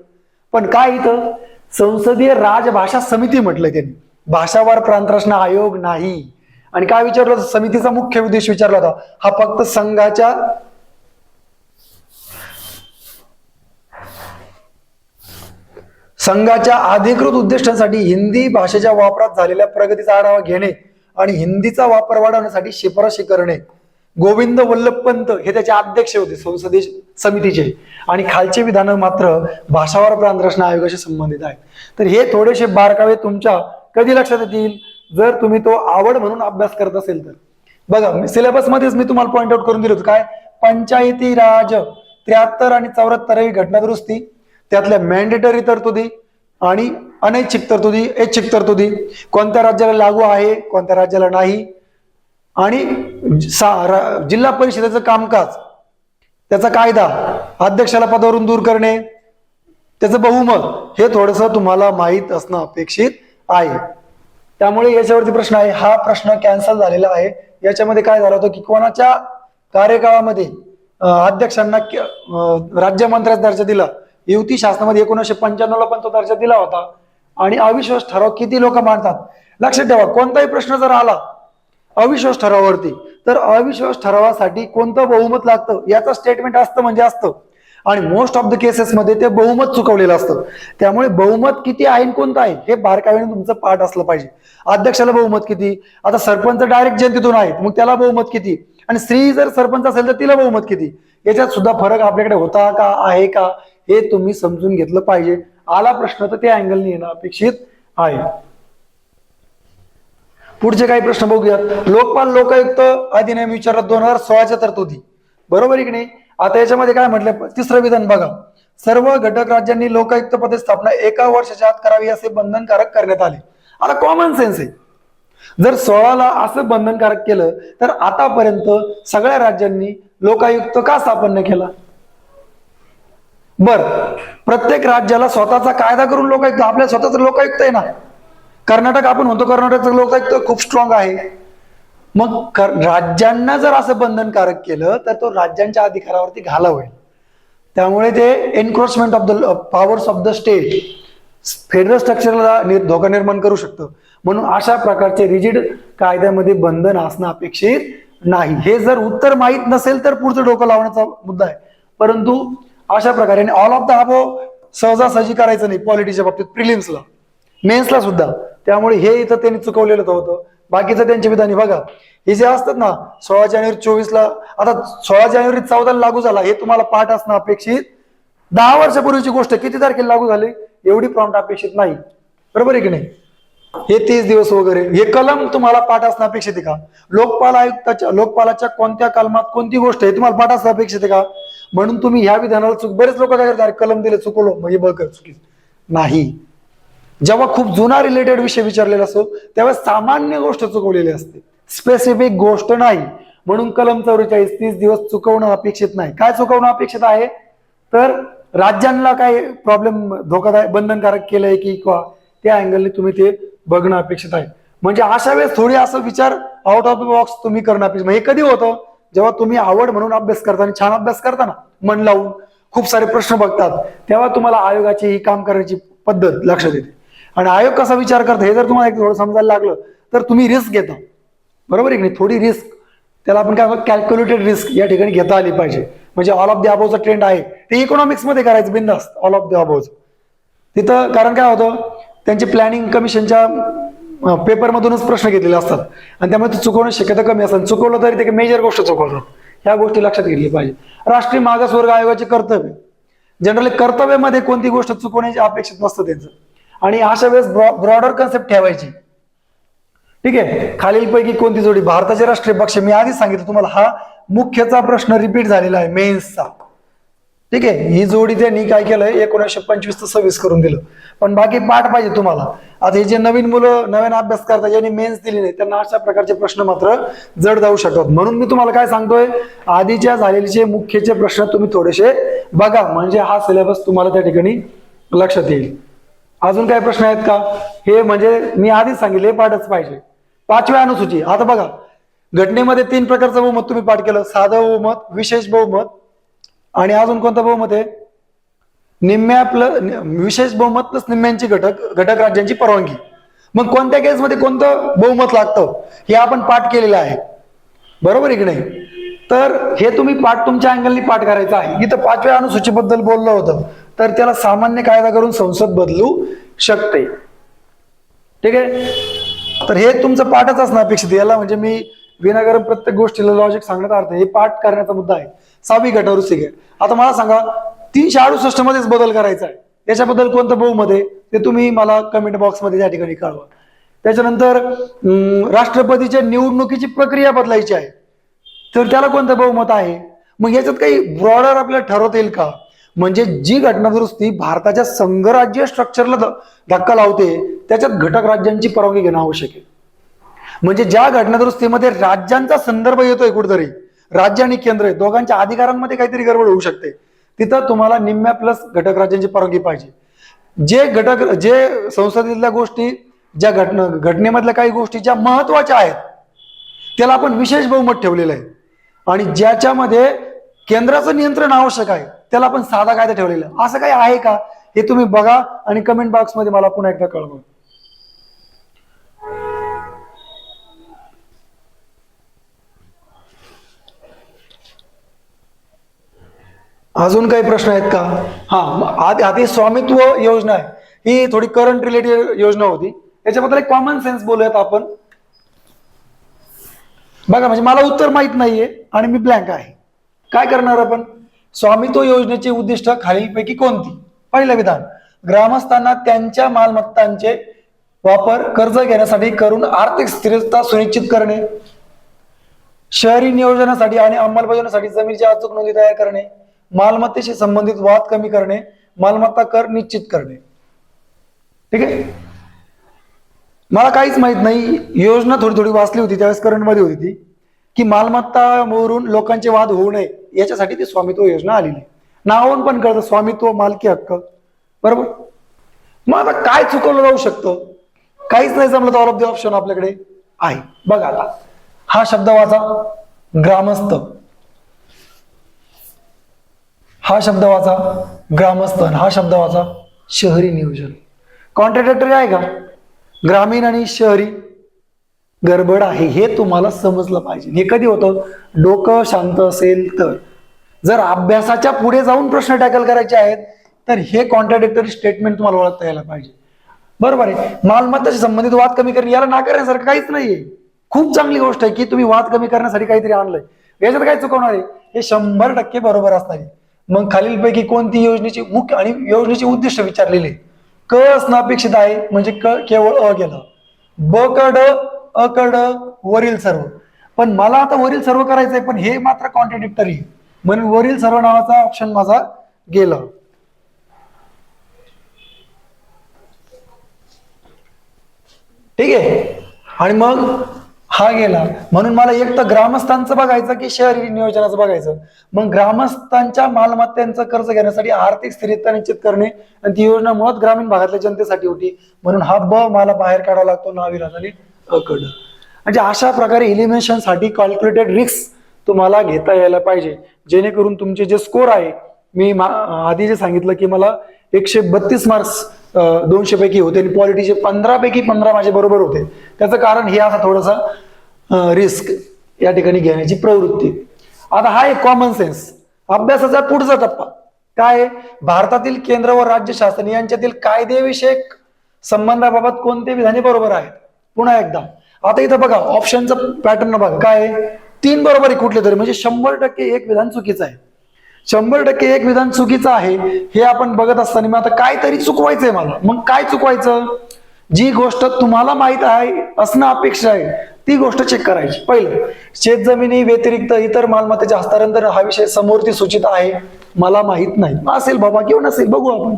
पण काय इथं संसदीय राजभाषा समिती म्हटलंय त्यांनी, भाषावर प्रांत रचना आयोग नाही. आणि काय विचारलं होतं, समितीचा मुख्य उद्देश विचारला होता, हा फक्त संघाच्या अधिकृत उद्दिष्टांसाठी हिंदी भाषेच्या वापरात झालेल्या प्रगतीचा आढावा घेणे आणि हिंदीचा वापर वाढवण्यासाठी शिफारशी करणे. गोविंद वल्लभ पंत हे त्याचे अध्यक्ष होते संसदीय समितीचे, आणि खालचे विधान मात्र भाषावर प्रांत रचना आयोगाशी संबंधित आहेत. तर हे थोडेसे बारकावे तुमच्या कधी लक्षात येतील, जर तुम्ही तो आवड म्हणून अभ्यास करत असेल तर. बघा, सिलेबस मध्येच मी तुम्हाला पॉइंट आउट करून दिलं होतं, काय पंचायती राज 73 आणि 74वी घटना दुरुस्ती, त्यातल्या मॅन्डेटरी तरतुदी आणि अनैच्छिक तरतुदी, ऐच्छिक तरतुदी, कोणत्या राज्याला लागू आहे कोणत्या राज्याला नाही, आणि जिल्हा परिषदेचं कामकाज, त्याचा कायदा, अध्यक्षाला पदावरून दूर करणे, त्याचं बहुमत, हे थोडस तुम्हाला माहित असणं अपेक्षित आहे. त्यामुळे याच्यावरती प्रश्न आहे, हा प्रश्न कॅन्सल झालेला आहे. याच्यामध्ये काय झालं होतं की कोणाच्या कार्यकाळामध्ये अध्यक्षांना राज्यमंत्र्याचा दर्जा दिला, युती शासनामध्ये 1995ला पण तो दर्जा दिला होता. आणि अविश्वास ठराव किती लोक मांडतात लक्षात ठेवा. कोणताही प्रश्न जर आला अविश्वास ठरावावरती, तर अविश्वास ठरावासाठी कोणतं बहुमत लागतं याचं स्टेटमेंट असतं म्हणजे असतं, आणि मोस्ट ऑफ द केसेसमध्ये ते बहुमत चुकवलेलं असतं. त्यामुळे बहुमत किती आहे आणि कोणतं आहे हे बारकाईने तुमचं पाठ असलं पाहिजे. अध्यक्षाला बहुमत किती, आता सरपंच डायरेक्ट जनतेतून आहेत मग त्याला बहुमत किती, आणि स्त्री जर सरपंच असेल तर तिला बहुमत किती, याच्यात सुद्धा फरक आपल्याकडे होता का आहे का हे तुम्ही समजून घेतलं पाहिजे. आला प्रश्न तर त्या अँगलने येणं अपेक्षित आहे. पुढचे काही प्रश्न बघूयात. लोकपाल लोकायुक्त अधिनियम विचारला 2016च्या तरतुदी, बरोबर आहे की नाही. आता याच्यामध्ये काय म्हटलं, तिसरं विधान बघा, सर्व घटक राज्यांनी लोकायुक्त पदे स्थापना 1 वर्षाच्या आत करावी असे बंधनकारक करण्यात आले. आता कॉमन सेन्स आहे, जर 16ला असं बंधनकारक केलं तर आतापर्यंत सगळ्या राज्यांनी लोकायुक्त का स्थापन नाही केला. बर, प्रत्येक राज्याला स्वतःचा कायदा करून लोकायुक्त, आपल्या स्वतःच लोकायुक्त आहे ना. कर्नाटक आपण म्हणतो कर्नाटकचं लोकायुक्त खूप स्ट्रॉंग आहे. मग राज्यांना जर असं बंधनकारक केलं तर तो राज्यांच्या अधिकारावरती घाला होईल. त्यामुळे ते encroachment of the powers of the state, federal स्ट्रक्चरला धोका निर्माण करू शकतं. म्हणून अशा प्रकारचे रिजिड कायद्यामध्ये बंधन असणं अपेक्षित नाही. हे जर उत्तर माहीत नसेल तर पुढचं डोकं लावण्याचा मुद्दा आहे. परंतु अशा प्रकारे ऑल ऑफ द अबोव सहजासहजी करायचं नाही पॉलिटीच्या बाबतीत, प्रिलिम्सला मेन्सला सुद्धा. त्यामुळे हे इथं त्यांनी चुकवलेलं होतं. बाकीचं त्यांचे विधान बघा, हे जे असतात ना 16 जानेवारी 24ला, आता 16 जानेवारी 14ला लागू झाला, हे तुम्हाला पाठ असणं अपेक्षित. 10 वर्षापूर्वीची गोष्ट किती तारखेला लागू झाली एवढी प्रॉम्प्ट अपेक्षित नाही, बरोबर आहे की नाही. हे 30 दिवस वगैरे हे कलम तुम्हाला पाठ असणं अपेक्षित आहे का. लोकपालाच्या कोणत्या कलमात कोणती गोष्ट आहे तुम्हाला पाठ असणं अपेक्षित आहे का. म्हणून तुम्ही ह्या विधानाला बरेच लोक काय करतात, कलम दिले चुकवलो म्हणजे बघ चुकीच नाही. जेव्हा खूप जुना रिलेटेड विषय विचारलेला असतो तेव्हा सामान्य गोष्ट चुकवलेली असते, स्पेसिफिक गोष्ट नाही. म्हणून कलम 44 30 दिवस चुकवणं अपेक्षित नाही. काय चुकवणं अपेक्षित आहे तर राज्यांना काय प्रॉब्लेम धोकादायक बंधनकारक केलंय की त्या अँगलने तुम्ही ते बघणं अपेक्षित आहे. म्हणजे अशा वेळेस थोडी असं विचार आउट ऑफ द बॉक्स तुम्ही करणं अपेक्षित. हे कधी होतं जेव्हा तुम्ही आवड म्हणून अभ्यास करता आणि छान अभ्यास करता ना, मन लावून खूप सारे प्रश्न बघतात, तेव्हा तुम्हाला आयोगाची ही काम करण्याची पद्धत लक्षात येते. आणि आयोग कसा विचार करतो हे जर तुम्हाला एक थोडं समजायला लागलं तर तुम्ही रिस्क घेता, बरोबर आहे की नाही. थोडी रिस्क, त्याला आपण काय म्हणतो कॅल्क्युलेटेड रिस्क या ठिकाणी घेता आली पाहिजे. म्हणजे ऑल ऑफ द अबोवचा ट्रेंड आहे ते इकॉनॉमिक्स मध्ये करायचं बिनधास्त ऑल ऑफ द अबोव तिथं. कारण काय होतं त्यांची प्लॅनिंग कमिशनच्या पेपरमधूनच प्रश्न घेतलेले असतात आणि त्यामुळे ते चुकवण्याची शक्यता कमी असतात. चुकवलं तरी ते मेजर गोष्ट चुकवतात. ह्या गोष्टी लक्षात घेतली पाहिजे. राष्ट्रीय मागासवर्ग आयोगाचे कर्तव्य, जनरली कर्तव्यामध्ये कोणती गोष्ट चुकवण्याची अपेक्षित नसतं त्यांचं. आणि अशा वेळेस ब्रॉडर कन्सेप्ट ठेवायची. ठीक आहे, खालीलपैकी कोणती जोडी भारताचे राष्ट्रीय पक्ष, मी आधीच सांगितलं तुम्हाला हा मुख्यचा प्रश्न रिपीट झालेला आहे मेन्सचा. ठीक आहे, ही जोडी त्यांनी काय केलंय 1925 ते 26 करून दिलं. पण बाकी पाठ पाहिजे तुम्हाला. आता हे जे नवीन मुलं नवीन अभ्यास करतात ज्यांनी मेन्स दिली नाही त्यांना अशा प्रकारचे प्रश्न मात्र जड जाऊ शकतात. म्हणून मी तुम्हाला काय सांगतोय, आधीच्या झालेले मुख्यचे प्रश्न तुम्ही थोडेसे बघा म्हणजे हा सिलेबस तुम्हाला त्या ठिकाणी लक्षात येईल. अजून काय प्रश्न आहेत का. हे म्हणजे मी आधीच सांगितले पाठच पाहिजे. 5व्या अनुसूची, आता बघा घटनेमध्ये 3 प्रकारचं बहुमत तुम्ही पाठ केलं, साधं बहुमत, विशेष बहुमत आणि अजून कोणतं बहुमत आहे, निम्म्या प्लस विशेष बहुमत प्लस निम्म्यांची घटक राज्यांची परवानगी. मग कोणत्या केसमध्ये कोणतं बहुमत लागतं हे आपण पाठ केलेलं आहे, बरोबर आहे की नाही. तर हे तुम्ही पाठ तुमच्या अँगलनी पाठ करायचं आहे. इथं 5व्या अनुसूचीबद्दल बोललं होतं तर त्याला सामान्य कायदा करून संसद बदलू शकते. ठीक आहे, तर हे तुमचं पाठच असणं अपेक्षित. याला म्हणजे मी विनाकारण प्रत्येक गोष्टीला लॉजिक सांगण्याचा अर्थ हे पाठ करण्याचा मुद्दा आहे. 6वी घटनादुरुस्ती. आता मला सांगा 368 मध्येच बदल करायचा आहे, याच्याबद्दल कोणतं बहुमत आहे ते तुम्ही मला कमेंट बॉक्समध्ये त्या ठिकाणी कळवा. त्याच्यानंतर राष्ट्रपतीच्या निवडणुकीची प्रक्रिया बदलायची आहे तर त्याला कोणतं बहुमत आहे. मग याच्यात काही ब्रॉडर आपल्याला ठरवता येईल का. म्हणजे जी घटनादुरुस्ती भारताच्या संघराज्य स्ट्रक्चरला धक्का लावते त्याच्यात घटक राज्यांची परवानगी घेणं आवश्यक आहे. म्हणजे ज्या घटनादुरुस्तीमध्ये राज्यांचा संदर्भ येतोय कुठेतरी, राज्य आणि केंद्र दोघांच्या अधिकारांमध्ये काहीतरी गडबड होऊ शकते, तिथं तुम्हाला निम्म्या प्लस घटक राज्यांची परवानगी पाहिजे. जे संसदेतल्या गोष्टी, ज्या घटनेमधल्या काही गोष्टी ज्या महत्वाच्या आहेत त्याला आपण विशेष बहुमत ठेवलेलं आहे. आणि ज्याच्यामध्ये केंद्राचं नियंत्रण आवश्यक आहे त्याला आपण साधा कायदा ठेवलेला आहे. असं काही आहे का हे तुम्ही बघा आणि कमेंट बॉक्समध्ये मला पुन्हा एकदा कळवा. अजून काही प्रश्न आहेत का? आधी स्वामित्व योजना आहे, ही थोडी करंट रिलेटेड योजना होती, याच्याबद्दल एक कॉमन सेन्स बोलूयात आपण. बघा, म्हणजे मला उत्तर माहित नाहीये आणि मी ब्लँक आहे. काय करणार आपण? स्वामित्व योजनेचे उद्दिष्ट खालीलपैकी कोणती? पहिलं विधान, ग्रामस्थांना त्यांच्या मालमत्तांचे वापर कर्ज घेण्यासाठी करून आर्थिक स्थिरता सुनिश्चित करणे, शहरी नियोजनासाठी आणि अंमलबजावणीसाठी जमिनीची अचूक नोंदी तयार करणे, मालमत्तेशी संबंधित वाद कमी करणे, मालमत्ता कर निश्चित करणे. ठीक आहे, मला काहीच माहित नाही, योजना थोडी थोडी वाचली होती त्यावेळेस, करंट मध्ये होती ती, की मालमत्तावरून लोकांचे वाद होऊ नये याच्यासाठी ती स्वामित्व योजना आलेली. नावावरून पण कळतं स्वामित्व, मालकी हक्क, बरोबर. मग आता काय चुकवलं जाऊ शकतं? काहीच नाही जमलं तर ऑल ऑफ द ऑप्शन आपल्याकडे आहे. बघा आता, हा शब्द वाचा ग्रामस्थ, हा शब्द वाचा ग्रामस्थ, हा शब्द वाचा शहरी नियोजन. कॉन्ट्राडिक्टरी आहे का? ग्रामीण आणि शहरी गडबड आहे, हे तुम्हाला समजलं पाहिजे. हे कधी होतं? डोकं शांत असेल तर. जर अभ्यासाच्या पुढे जाऊन प्रश्न टॅकल करायचे आहेत तर हे कॉन्ट्राडिक्टरी स्टेटमेंट तुम्हाला ओळखता यायला पाहिजे. बरोबर आहे. मालमत्ताशी संबंधित वाद कमी करणे, याला नाकारण्यासारखं काहीच नाहीये. खूप चांगली गोष्ट आहे की तुम्ही वाद कमी करण्यासाठी काहीतरी आणलंय, याच्यात काय चुकवणार आहे? हे 100% बरोबर असणार आहे. मग खालीलपैकी कोणती योजनेची मुख्य आणि योजनेचे उद्दिष्ट विचारलेले? क असणं अपेक्षित आहे, म्हणजे क केवळ अ गेलं. ब कड अ कड वरील सर्व, पण मला आता वरील सर्व करायचंय, पण हे मात्र कॉन्ट्राडिक्टरी, म्हणून वरील सर्व नावाचा ऑप्शन माझा गेला. ठीक आहे, आणि मग हा गेला, म्हणून मला एक तर ग्रामस्थांचं बघायचं की शहरी नियोजनाचं बघायचं. मग ग्रामस्थांच्या मालमत्तांचं कर्ज घेण्यासाठी आर्थिक स्थिरता निश्चित करणे, आणि ती योजना मुळात ग्रामीण भागातल्या जनतेसाठी होती, म्हणून हा ब मला बाहेर काढावा लागतो, नाविलाजाने अकड. म्हणजे अशा प्रकारे इलिमिनेशन साठी कॅल्क्युलेटेड रिस्क तुम्हाला घेता यायला पाहिजे, जेणेकरून तुमचे जे स्कोर आहे, मी आधी जे सांगितलं की मला 132 मार्क्स 200 पैकी होते आणि पॉलिटीचे 15 पैकी 15 माझे बरोबर होते. त्याचं कारण हे असा थोडासा रिस्क या ठिकाणी घेण्याची प्रवृत्ती. आता हा एक कॉमन सेन्स. अभ्यासाचा पुढचा टप्पा काय? भारतातील केंद्र व राज्य शासन यांच्यातील कायदेविषयक संबंधाबाबत कोणते विधाने बरोबर आहेत? पुन्हा एकदा, आता इथं बघा ऑप्शनचा पॅटर्न बघा, काय 3 बरोबर आहे कुठले तरी, म्हणजे 100% एक विधान चुकीचं आहे. 100% एक विधान चुकीचं आहे हे आपण बघत असताना मग आता काहीतरी चुकवायचंय मला. मग काय चुकवायचं? जी गोष्ट तुम्हाला माहित आहे असणं अपेक्षा आहे ती गोष्ट चेक करायची. पहिलं, शेतजमिनी व्यतिरिक्त इतर मालमत्तेचे हस्तांतरण हा विषय समोरती सूचित आहे, मला माहित नाही. असेल बाबा किंवा नसेल, बघू आपण.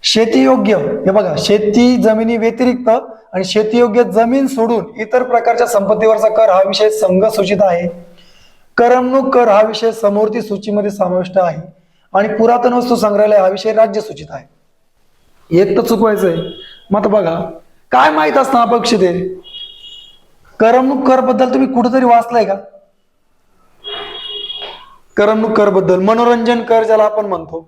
शेतीयोग्य, हे बघा, शेती जमिनी व्यतिरिक्त आणि शेतीयोग्य जमीन सोडून इतर प्रकारच्या संपत्तीवरचा कर हा विषय संघ सूचित आहे. करमणूक कर हा विषय समोरती सूचीमध्ये समाविष्ट आहे, आणि पुरातन वस्तू संग्रहालय हा विषय राज्य सूचित आहे. एक तर चुकवायचंय. मग आता बघा, काय माहित असणं अपेक्षित आहे? करमणूक कर बद्दल तुम्ही कुठेतरी वाचलंय का? करमणूक कर बद्दल, मनोरंजन कर ज्याला आपण म्हणतो,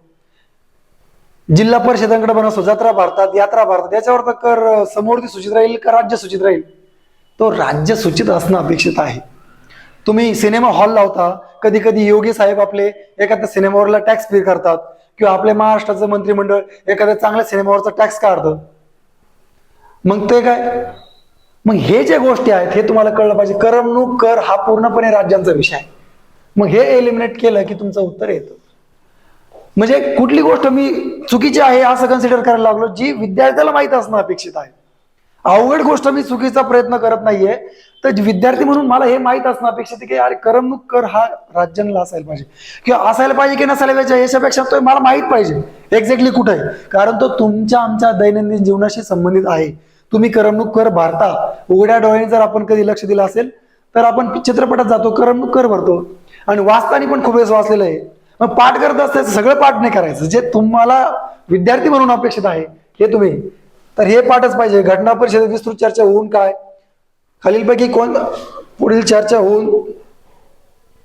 जिल्हा परिषदांकडे पण असतो, जत्रा भारतात, यात्रा भारतात, याच्यावर तर कर समोरती सूचित राहील का राज्य सूचित राहील? तो राज्य सूचित असणं अपेक्षित आहे. तुम्ही सिनेमा हॉल लावता, कधी कधी योगी साहेब आपले एखाद्या सिनेमावरला टॅक्स पे करतात, किंवा आपल्या महाराष्ट्राचं मंत्रिमंडळ एखाद्या चांगल्या सिनेमावरचा टॅक्स काढतं. मग ते काय? मग हे जे गोष्टी आहेत हे तुम्हाला कळलं पाहिजे. करमणूक कर हा पूर्णपणे राज्यांचा विषय आहे. मग हे एलिमिनेट केलं की तुमचं उत्तर येतं. म्हणजे कुठली गोष्ट मी चुकीची आहे असं कन्सिडर करायला लागलो जी विद्यार्थ्याला माहित असणं अपेक्षित आहे. अवघड गोष्ट मी चुकीचा प्रयत्न करत नाहीये, तर विद्यार्थी म्हणून मला हे माहित असणं अपेक्षित आहे की अरे करमणूक कर हा राज्यांना असायला पाहिजे, किंवा असायला पाहिजे की नसायला पाहिजे याच्यापेक्षा तो मला माहित पाहिजे एक्झॅक्टली कुठे आहे, कारण तो तुमच्या आमच्या दैनंदिन जीवनाशी संबंधित आहे. तुम्ही करमणूक कर भरता, उघड्या डोळ्याने जर आपण कधी लक्ष दिलं असेल तर आपण चित्रपटात जातो, करमणूक कर भरतो, आणि वाचताना पण खूप वेळेस वाचलेलं आहे. मग पाठ करत असताना सगळं पाठ नाही करायचं, जे तुम्हाला विद्यार्थी म्हणून अपेक्षित आहे हे तुम्ही, तर हे पाठच पाहिजे. घटना परिषदेत विस्तृत चर्चा होऊन काय खालीलपैकी कोण पुढील चर्चा होऊन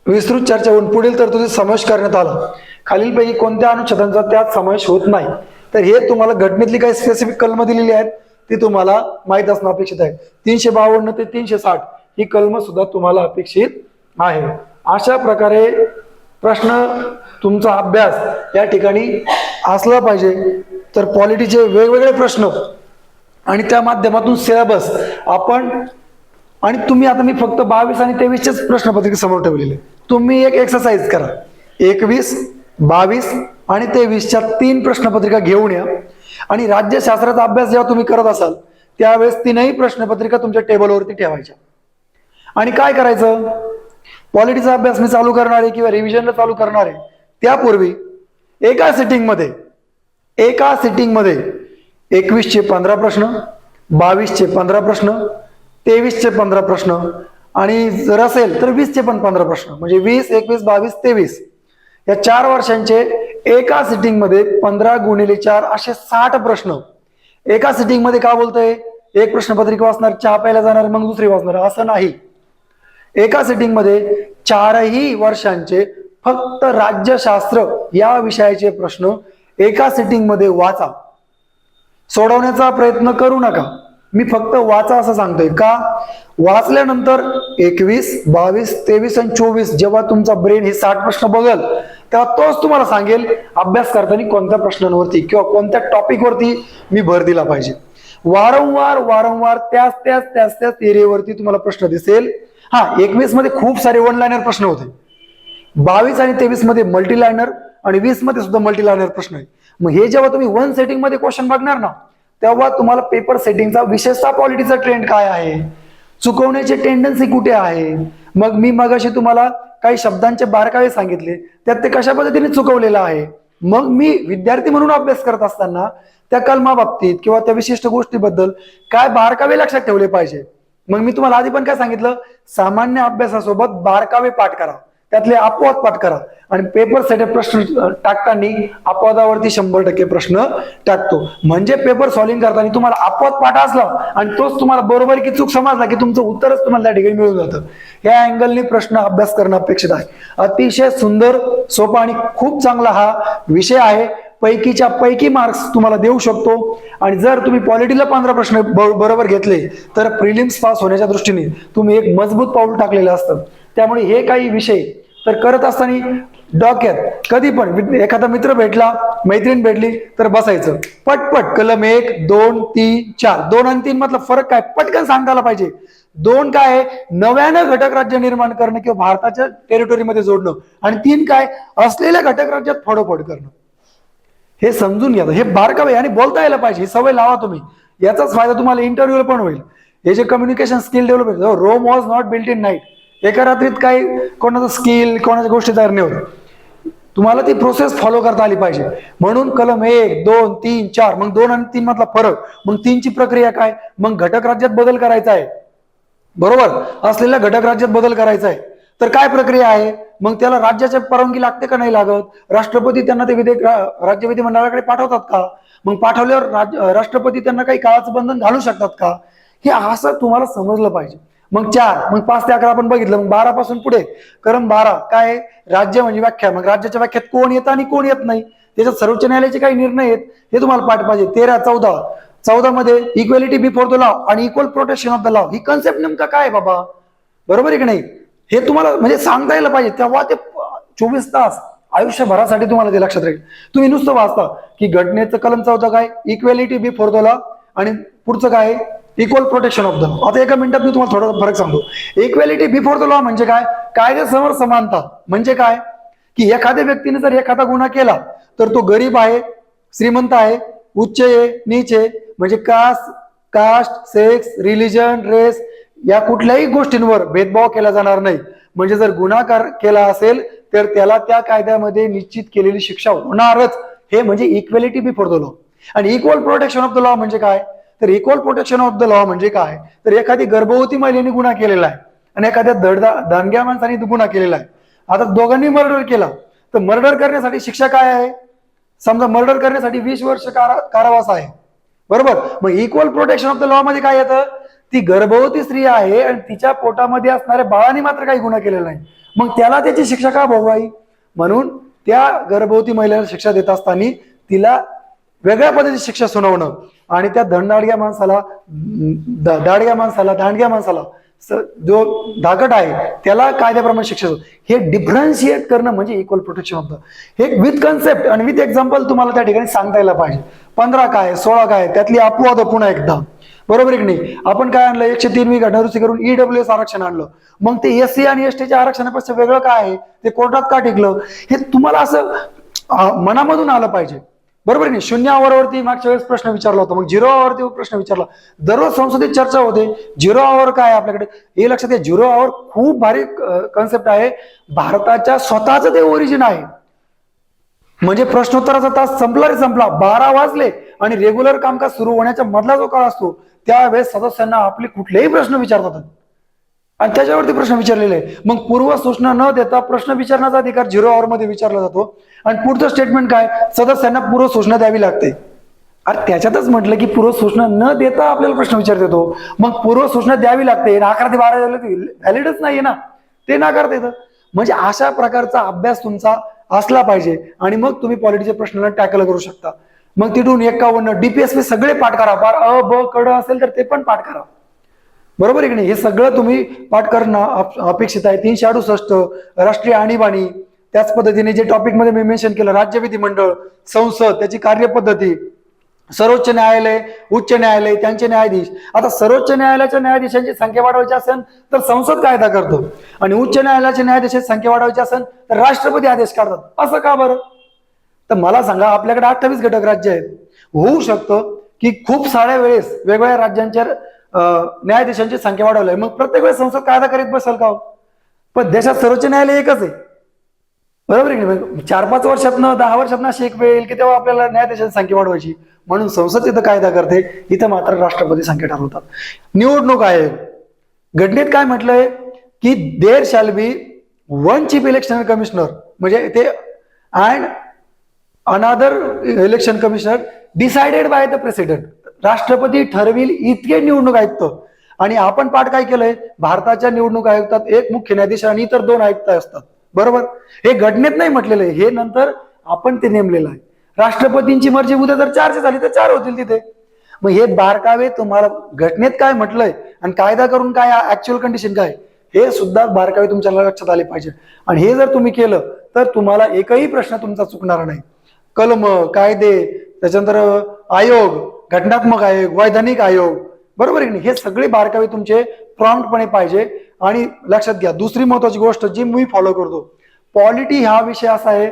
विस्तृत चर्चा होऊन पुढील तरतुदीत समावेश करण्यात आला, खालीलपैकी कोणत्या अनुच्छेदांचा त्यात समावेश होत नाही. तर हे तुम्हाला घटनेतली काही स्पेसिफिक कलम दिलेली आहेत ती तुम्हाला माहित असणं अपेक्षित आहे. 352 ते 360 ही कलम सुद्धा तुम्हाला अपेक्षित आहे. अशा प्रकारे प्रश्न, तुमचा अभ्यास या ठिकाणी असला पाहिजे. तर पॉलिटीचे वेगवेगळे प्रश्न आणि त्या माध्यमातून सिलेबस आपण, आणि तुम्ही आता मी फक्त 22 आणि 23चेच प्रश्नपत्रिका समोर ठेवलेले. तुम्ही एक एक्सरसाइज करा, 21, 22 आणि 23च्या 3 प्रश्नपत्रिका घेऊन या आणि राज्यशास्त्राचा अभ्यास जेव्हा तुम्ही करत असाल त्यावेळेस 3ही प्रश्नपत्रिका तुमच्या टेबलवरती ठेवायच्या. आणि काय करायचं, पॉलिटीचा अभ्यास मी चालू करणार आहे किंवा रिव्हिजनला चालू करणार आहे त्यापूर्वी एका सिटिंगमध्ये 21चे 15 प्रश्न, 22चे 15 प्रश्न, 23चे 15 प्रश्न आणि जर असेल तर 20चे पण 15 प्रश्न, म्हणजे 20, 21, 22, 23 या 4 वर्षांचे एका सिटिंगमध्ये 15 गुणिले 4 असे 60 प्रश्न एका सिटिंगमध्ये. का बोलतोय, एक प्रश्नपत्रिका वाचणार, चहा प्यायला जाणार, मग दुसरी वाचणार, असं नाही. एका सिटिंगमध्ये 4ही वर्षांचे फक्त राज्यशास्त्र या विषयाचे प्रश्न एका सिटिंगमध्ये वाचा. सोडवण्याचा प्रयत्न करू नका, मी फक्त वाचा असं सांगतोय. का, वाचल्यानंतर 21, 22, 23 आणि 24 जेव्हा तुमचा ब्रेन हे 60 प्रश्न बघल तेव्हा तोच तुम्हाला सांगेल अभ्यास करताना कोणत्या प्रश्नांवरती किंवा कोणत्या टॉपिकवरती मी भर दिला पाहिजे. वारंवार त्याच एरियावरती तुम्हाला प्रश्न दिसेल. हा, 21 मध्ये खूप सारे वन लायनर प्रश्न होते, 22 आणि 23 मध्ये मल्टी लायनर आणि 20 मध्ये सुद्धा मल्टी लायनर प्रश्न आहे. मग हे जेव्हा तुम्ही वन सेटिंग मध्ये क्वेश्चन बघणार ना तेव्हा तुम्हाला पेपर सेटिंगचा, विशेषतः पॉलिटीचा ट्रेंड काय आहे, चुकवण्याची टेंडन्सी कुठे आहे. मग मी मगाशी तुम्हाला काही शब्दांचे बारकावे सांगितले, त्यात ते कशा पद्धतीने चुकवलेलं आहे. मग मी विद्यार्थी म्हणून अभ्यास करत असताना त्या कलमा बाबतीत किंवा त्या विशिष्ट गोष्टीबद्दल काय बारकावे लक्षात ठेवले पाहिजे. मग मी तुम्हाला आधी पण काय सांगितलं, सामान्य अभ्यासासोबत बारकावे पाठ करा, त्यातले अपवाद पाठ करा आणि पेपर सेट प्रश्न टाकताना अपवादावरती 100% प्रश्न टाकतो. म्हणजे पेपर सॉल्व्हिंग करताना तुम्हाला अपवाद पाठ असला आणि तोच तुम्हाला बरोबर की चूक समजला की तुमचं उत्तरच तुम्हाला त्या ठिकाणी मिळून जातं. या अँगलने प्रश्न अभ्यास करणं अपेक्षित आहे. अतिशय सुंदर, सोपा आणि खूप चांगला हा विषय आहे. पैकीच्या पैकी मार्क्स तुम्हाला देऊ शकतो. आणि जर तुम्ही पॉलिटीला 15 प्रश्न बरोबर घेतले तर प्रिलिम्स पास होण्याच्या दृष्टीने तुम्ही एक मजबूत पाऊल टाकलेलं असतं. त्यामुळे हे काही विषय तर करत असताना डोक्यात कधी पण एखादा मित्र भेटला, मैत्रीण भेटली तर बसायचं, पटपट कलम 1, 2, 3, 4, 2 आणि 3 मधला फरक काय पटकन सांगता आला पाहिजे. 2 काय आहे, नव्यानं घटक राज्य निर्माण करणं किंवा भारताच्या टेरिटोरीमध्ये जोडणं, आणि 3 काय, असलेल्या घटक राज्यात फोडोफोड करणं. हे समजून घ्या, हे बारकावे आणि बोलता यायला पाहिजे, ही सवय लावा तुम्ही. याचाच फायदा तुम्हाला इंटरव्ह्यूला पण होईल. हे जे communication skill develop, Rome was not built in night. एका रात्रीत काही कोणाचं स्किल, कोणाच्या गोष्टी तयार नाही होत. तुम्हाला ती प्रोसेस फॉलो करता आली पाहिजे. म्हणून कलम 1, 2, 3, 4, मग 2 आणि 3 मधला फरक, मग 3ची प्रक्रिया काय, मग घटक राज्यात बदल करायचा आहे, बरोबर, असलेल्या घटक राज्यात बदल करायचा आहे तर काय प्रक्रिया आहे, मग त्याला राज्याची परवानगी लागते का नाही लागत, राष्ट्रपती त्यांना ते विधेयक राज्य विधिमंडळाकडे पाठवतात का, मग पाठवल्यावर राष्ट्रपती त्यांना काही काळाचं बंधन घालू शकतात का, हे असं तुम्हाला समजलं पाहिजे. मग 4, मग 5 ते 11 आपण बघितलं. मग 12 पासून पुढे कलम 12 काय, राज्य म्हणजे व्याख्या. मग राज्याच्या व्याख्यात कोण येतं आणि कोण येत नाही, त्याच्यात सर्वोच्च न्यायालयाचे काही निर्णय आहेत हे तुम्हाला पाठ पाहिजे. 13, 14 मध्ये इक्वेलिटी बिफोर द लॉ आणि equal protection of the law, he concept नेमका काय बाबा, बरोबर आहे की नाही, हे तुम्हाला म्हणजे सांगता यायला पाहिजे. तेव्हा ते 24 तास आयुष्यभरासाठी तुम्हाला ते लक्षात राहील. तुम्ही नुसतं वाचता की घटनेचं कलम 14 काय, इक्वेलिटी बिफोर द लॉ, आणि पुढचं काय, equal protection of the law. आता एका मिनिटात मी तुम्हाला थोडा फरक सांगतो. इक्वेलिटी बिफोर द लॉ म्हणजे काय, कायद्यासमोर समानता. म्हणजे काय की एखाद्या व्यक्तीने जर एखादा गुन्हा केला तर तो गरीब आहे, श्रीमंत आहे, उच्च आहे, नीच आहे, म्हणजे कास्ट, सेक्स, रिलिजन, रेस या कुठल्याही गोष्टींवर भेदभाव केला जाणार नाही. म्हणजे जर गुन्हा केला असेल तर त्याला त्या कायद्यामध्ये निश्चित केलेली शिक्षा होणारच. हे म्हणजे इक्वेलिटी बिफोर द लॉ. आणि equal protection of the law म्हणजे काय, तर equal protection of the law म्हणजे काय, तर एखादी गर्भवती महिलेने गुन्हा केलेला आहे आणि एखाद्या दांडग्या माणसाने गुन्हा केलेला आहे. आता दोघांनी मर्डर केला तर मर्डर करण्यासाठी शिक्षा काय आहे, समजा मर्डर करण्यासाठी 20 वर्ष कारावास आहे, बरोबर. मग equal protection of the law मध्ये काय येतं, ती गर्भवती स्त्री आहे आणि तिच्या पोटामध्ये असणाऱ्या बाळाने मात्र काही गुन्हा केलेला नाही, मग त्याला त्याची शिक्षा का भोगावी. म्हणून त्या गर्भवती महिलेला शिक्षा देत असताना तिला वेगळ्या पद्धतीची शिक्षा सुनावणं आणि त्या दांडग्या माणसाला जो धाकट आहे त्याला कायद्याप्रमाणे शिक्षा होतं. हे डिफरन्शिएट करणं म्हणजे इक्वल प्रोटेक्शन होतं. हे विथ कन्सेप्ट आणि विथ एक्झाम्पल तुम्हाला त्या ठिकाणी सांगता यायला पाहिजे. 15 काय 16 काय त्यातली अपवाद पुन्हा एकदा, बरोबर आहे की नाही. आपण काय आणलं 103 घटनादुरुस्ती करून EWS आरक्षण आणलं, मग ते SC आणि STच्या आरक्षणापेक्षा वेगळं काय आहे, ते कोर्टात का टिकलं, हे तुम्हाला असं मनामधून आलं पाहिजे, बरोबर नाही. 0 आवरवरती मागच्या वेळेस प्रश्न विचारला होता, मग 0 आवरती प्रश्न विचारला. दररोज संसदेत चर्चा होते 0 आवर काय आहे आपल्याकडे, हे लक्षात घ्या. 0 आवर खूप भारी कन्सेप्ट आहे. भारताच्या स्वतःच ते ओरिजिन आहे. म्हणजे प्रश्नोत्तराचा तास संपला रे संपला, 12 वाजले आणि रेग्युलर कामकाज सुरू होण्याच्या मधला जो काळ असतो त्यावेळेस सदस्यांना आपले कुठलेही प्रश्न विचारतात आणि त्याच्यावरती प्रश्न विचारलेले आहे. मग पूर्व सूचना न देता प्रश्न विचारण्याचा अधिकार 0 आवर मध्ये विचारला जातो आणि पुढचं स्टेटमेंट काय, सदस्यांना पूर्व सूचना द्यावी लागते. अरे त्याच्यातच म्हटलं की पूर्व सूचना न देता आपल्याला प्रश्न विचारता येतो, मग पूर्व सूचना द्यावी लागते. 11 ते 12 व्हॅलिडच नाहीये ना, ते नाकारता येतं. म्हणजे अशा प्रकारचा अभ्यास तुमचा असला पाहिजे आणि मग तुम्ही पॉलिटीच्या प्रश्नाला टॅकल करू शकता. मग तिथून 51 DPSP सगळे पाठ करा, फार अ ब कड असेल तर ते पण पाठ करा, बरोबर आहे की नाही. हे सगळं तुम्ही पाठ करणं अपेक्षित आहे. 368 राष्ट्रीय आणीबाणी, त्याच पद्धतीने जे टॉपिक मध्ये मी मेन्शन केलं, राज्य विधिमंडळ, संसद, त्याची कार्यपद्धती, सर्वोच्च न्यायालय, उच्च न्यायालय, त्यांचे न्यायाधीश. आता सर्वोच्च न्यायालयाच्या न्यायाधीशांची संख्या वाढवायची असेल तर संसद कायदा करतो आणि उच्च न्यायालयाच्या न्यायाधीशांची संख्या वाढवायची असेल तर राष्ट्रपती आदेश काढतात. असं का बरं? तर मला सांगा, आपल्याकडे 28 घटक राज्य आहेत. होऊ शकतं की खूप साऱ्या वेळेस वेगवेगळ्या राज्यांच्या न्यायाधीशांची संख्या वाढवली, मग प्रत्येक वेळेस संसद कायदा करीत बसेल का? पण देशात सर्वोच्च न्यायालय एकच आहे, बरोबर आहे की. 4-5 वर्षातनं 10 वर्षातनं अशी एक वेळ येईल की तेव्हा आपल्याला न्यायाधीशांची संख्या वाढवायची, म्हणून संसद इथं कायदा करते, इथं मात्र राष्ट्रपती संख्या ठरवतात. निवडणूक आयोग, घटनेत काय म्हटलंय की there shall be one chief election commissioner, म्हणजे ते and another election commissioner decided by the president. राष्ट्रपती ठरविल इतके निवडणूक आयुक्त. आणि आपण पाठ काय केलंय, भारताच्या निवडणूक आयुक्तात एक मुख्य न्यायाधीश आणि इतर 2 आयुक्त असतात, बरोबर. हे घटनेत नाही म्हटलेलं आहे, हे नंतर आपण ते नेमलेलं आहे. राष्ट्रपतींची मर्जी, उद्या जर 4 झाली तर 4 होतील तिथे. मग हे बारकावे तुम्हाला घटनेत काय म्हटलंय आणि कायदा करून काय ऍक्च्युअल कंडिशन काय, हे सुद्धा बारकावे तुमच्या लक्षात आले पाहिजे. आणि हे जर तुम्ही केलं तर तुम्हाला एकही प्रश्न तुमचा चुकणार नाही. कलम, कायदे, त्याच्यानंतर आयोग, घटनात्मक आयोग, वैधानिक आयोग, बरोबर आहे की नाही, हे सगळे बारकावे तुमचे प्रॉम्प्टपणे पाहिजे. आणि लक्षात घ्या, दुसरी महत्वाची गोष्ट जी मी फॉलो करतो, पॉलिटी हा विषय असा आहे,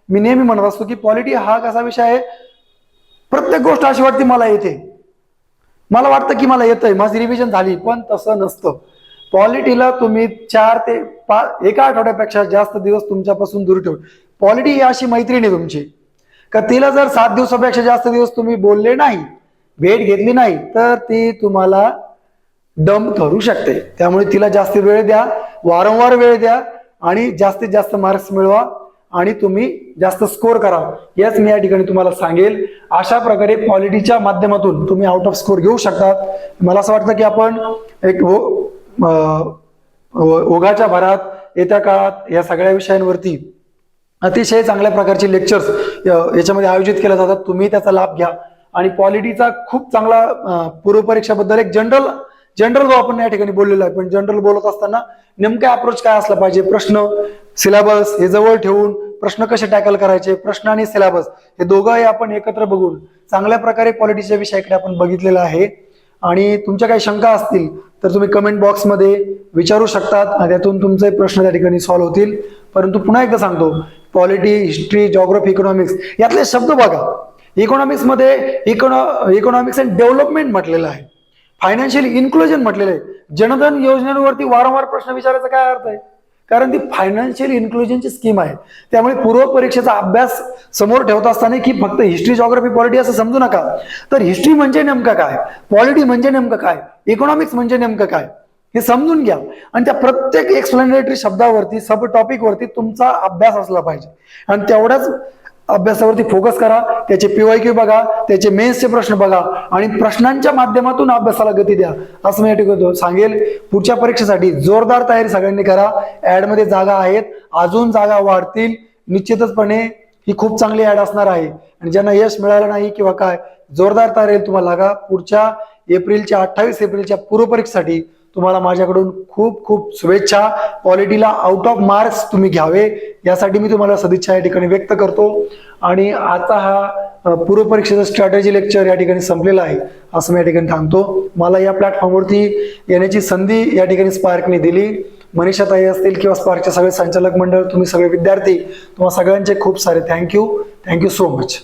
मी नेहमी म्हणत असतो की पॉलिटी हा कसा विषय आहे, प्रत्येक गोष्ट अशी वाटते मला येते, मला वाटतं की मला येतंय, माझी रिव्हिजन झाली, पण तसं नसतं. पॉलिटीला तुम्ही 4 ते 5 एका आठवड्यापेक्षा जास्त दिवस तुमच्यापासून दूर ठेवू. पॉलिटी ही अशी मैत्रीण आहे तुमची का तिला जर 7 दिवसापेक्षा जास्त दिवस तुम्ही बोलले नाही, भेट घेतली नाही, तर ती तुम्हाला डंप करू शकते. त्यामुळे तिला जास्त वेळ द्या, वारंवार वेळ द्या आणि जास्तीत जास्त मार्क्स मिळवा आणि तुम्ही जास्त स्कोर करा, याच मी या ठिकाणी तुम्हाला सांगेल. अशा प्रकारे पॉलिटीच्या माध्यमातून तुम्ही आउट ऑफ स्कोर घेऊ शकता. मला असं वाटतं की आपण एक ओघाच्या भरात येत्या काळात या सगळ्या विषयांवरती अतिशय चांगल्या प्रकारचे लेक्चर्स याच्यामध्ये आयोजित केले जातात. तुम्ही त्याचा लाभ घ्या आणि पॉलिटीचा खूप चांगला पूर्वपरीक्षाबद्दल एक जनरल जो आपण या ठिकाणी बोललेलो आहे, पण जनरल बोलत असताना नेमका अप्रोच काय असला पाहिजे, प्रश्न, सिलेबस हे जवळ ठेवून प्रश्न कसे टॅकल करायचे, प्रश्न आणि सिलेबस हे दोघंही आपण एकत्र बघून चांगल्या प्रकारे पॉलिटीच्या विषयाकडे आपण बघितलेलं आहे. आणि तुमच्या काही शंका असतील तर तुम्ही कमेंट बॉक्समध्ये विचारू शकतात आणि त्यातून तुमचे प्रश्न त्या ठिकाणी सॉल्व्ह होतील. परंतु पुन्हा एकदा सांगतो, पॉलिटी, हिस्ट्री, जॉग्राफी, इकॉनॉमिक्स यातले शब्द बघा. इकॉनॉमिक्स मध्ये इकॉनॉमिक्स अँड डेव्हलपमेंट म्हटलेलं आहे, फायनान्शियल इन्क्लुजन म्हटलेलं आहे. जनधन योजनेवरती वारंवार प्रश्न विचारायचा काय अर्थ आहे, कारण ती फायनान्शियल इन्क्लुजनची स्कीम आहे. त्यामुळे पूर्व परीक्षेचा अभ्यास समोर ठेवत असताना की फक्त हिस्ट्री, जॉग्राफी, पॉलिटी असं समजू नका. तर हिस्ट्री म्हणजे नेमकं काय, पॉलिटी म्हणजे नेमकं काय, इकॉनॉमिक्स म्हणजे नेमकं काय, हे समजून घ्या. आणि त्या प्रत्येक एक्सप्लेनेटरी शब्दावरती, सब टॉपिक वरती तुमचा अभ्यास असला पाहिजे आणि तेवढ्याच अभ्यासावरती फोकस करा. त्याचे PYQ बघा, त्याचे मेन्सचे प्रश्न बघा आणि प्रश्नांच्या माध्यमातून अभ्यासाला गती द्या, असं मी या ठिकाणी सांगेल. पुढच्या परीक्षेसाठी जोरदार तयारी सगळ्यांनी करा. ऍड मध्ये जागा आहेत, अजून जागा वाढतील निश्चितचपणे. ही खूप चांगली ऍड असणार आहे आणि ज्यांना यश मिळालं नाही किंवा काय, जोरदार तयारी तुम्हाला लागा. पुढच्या 28 एप्रिलच्या पूर्वपरीक्षेसाठी तुम्हाला माझ्याकडून खूप खूप शुभेच्छा. क्वालिटीला आउट ऑफ मार्क्स तुम्ही घ्यावे यासाठी मी तुम्हाला सदिच्छा या ठिकाणी व्यक्त करतो. आणि आता हा पूर्व परीक्षेचा स्ट्रॅटेजी लेक्चर या ठिकाणी संपलेला आहे असं मी या ठिकाणी सांगतो. मला या प्लॅटफॉर्मवरती येण्याची संधी या ठिकाणी स्पार्कने दिली. मनीषा ताई असतील किंवा स्पार्कचे सगळे संचालक मंडळ, तुम्ही सगळे विद्यार्थी, तुम्हाला सगळ्यांचे खूप सारे थँक्यू सो मच.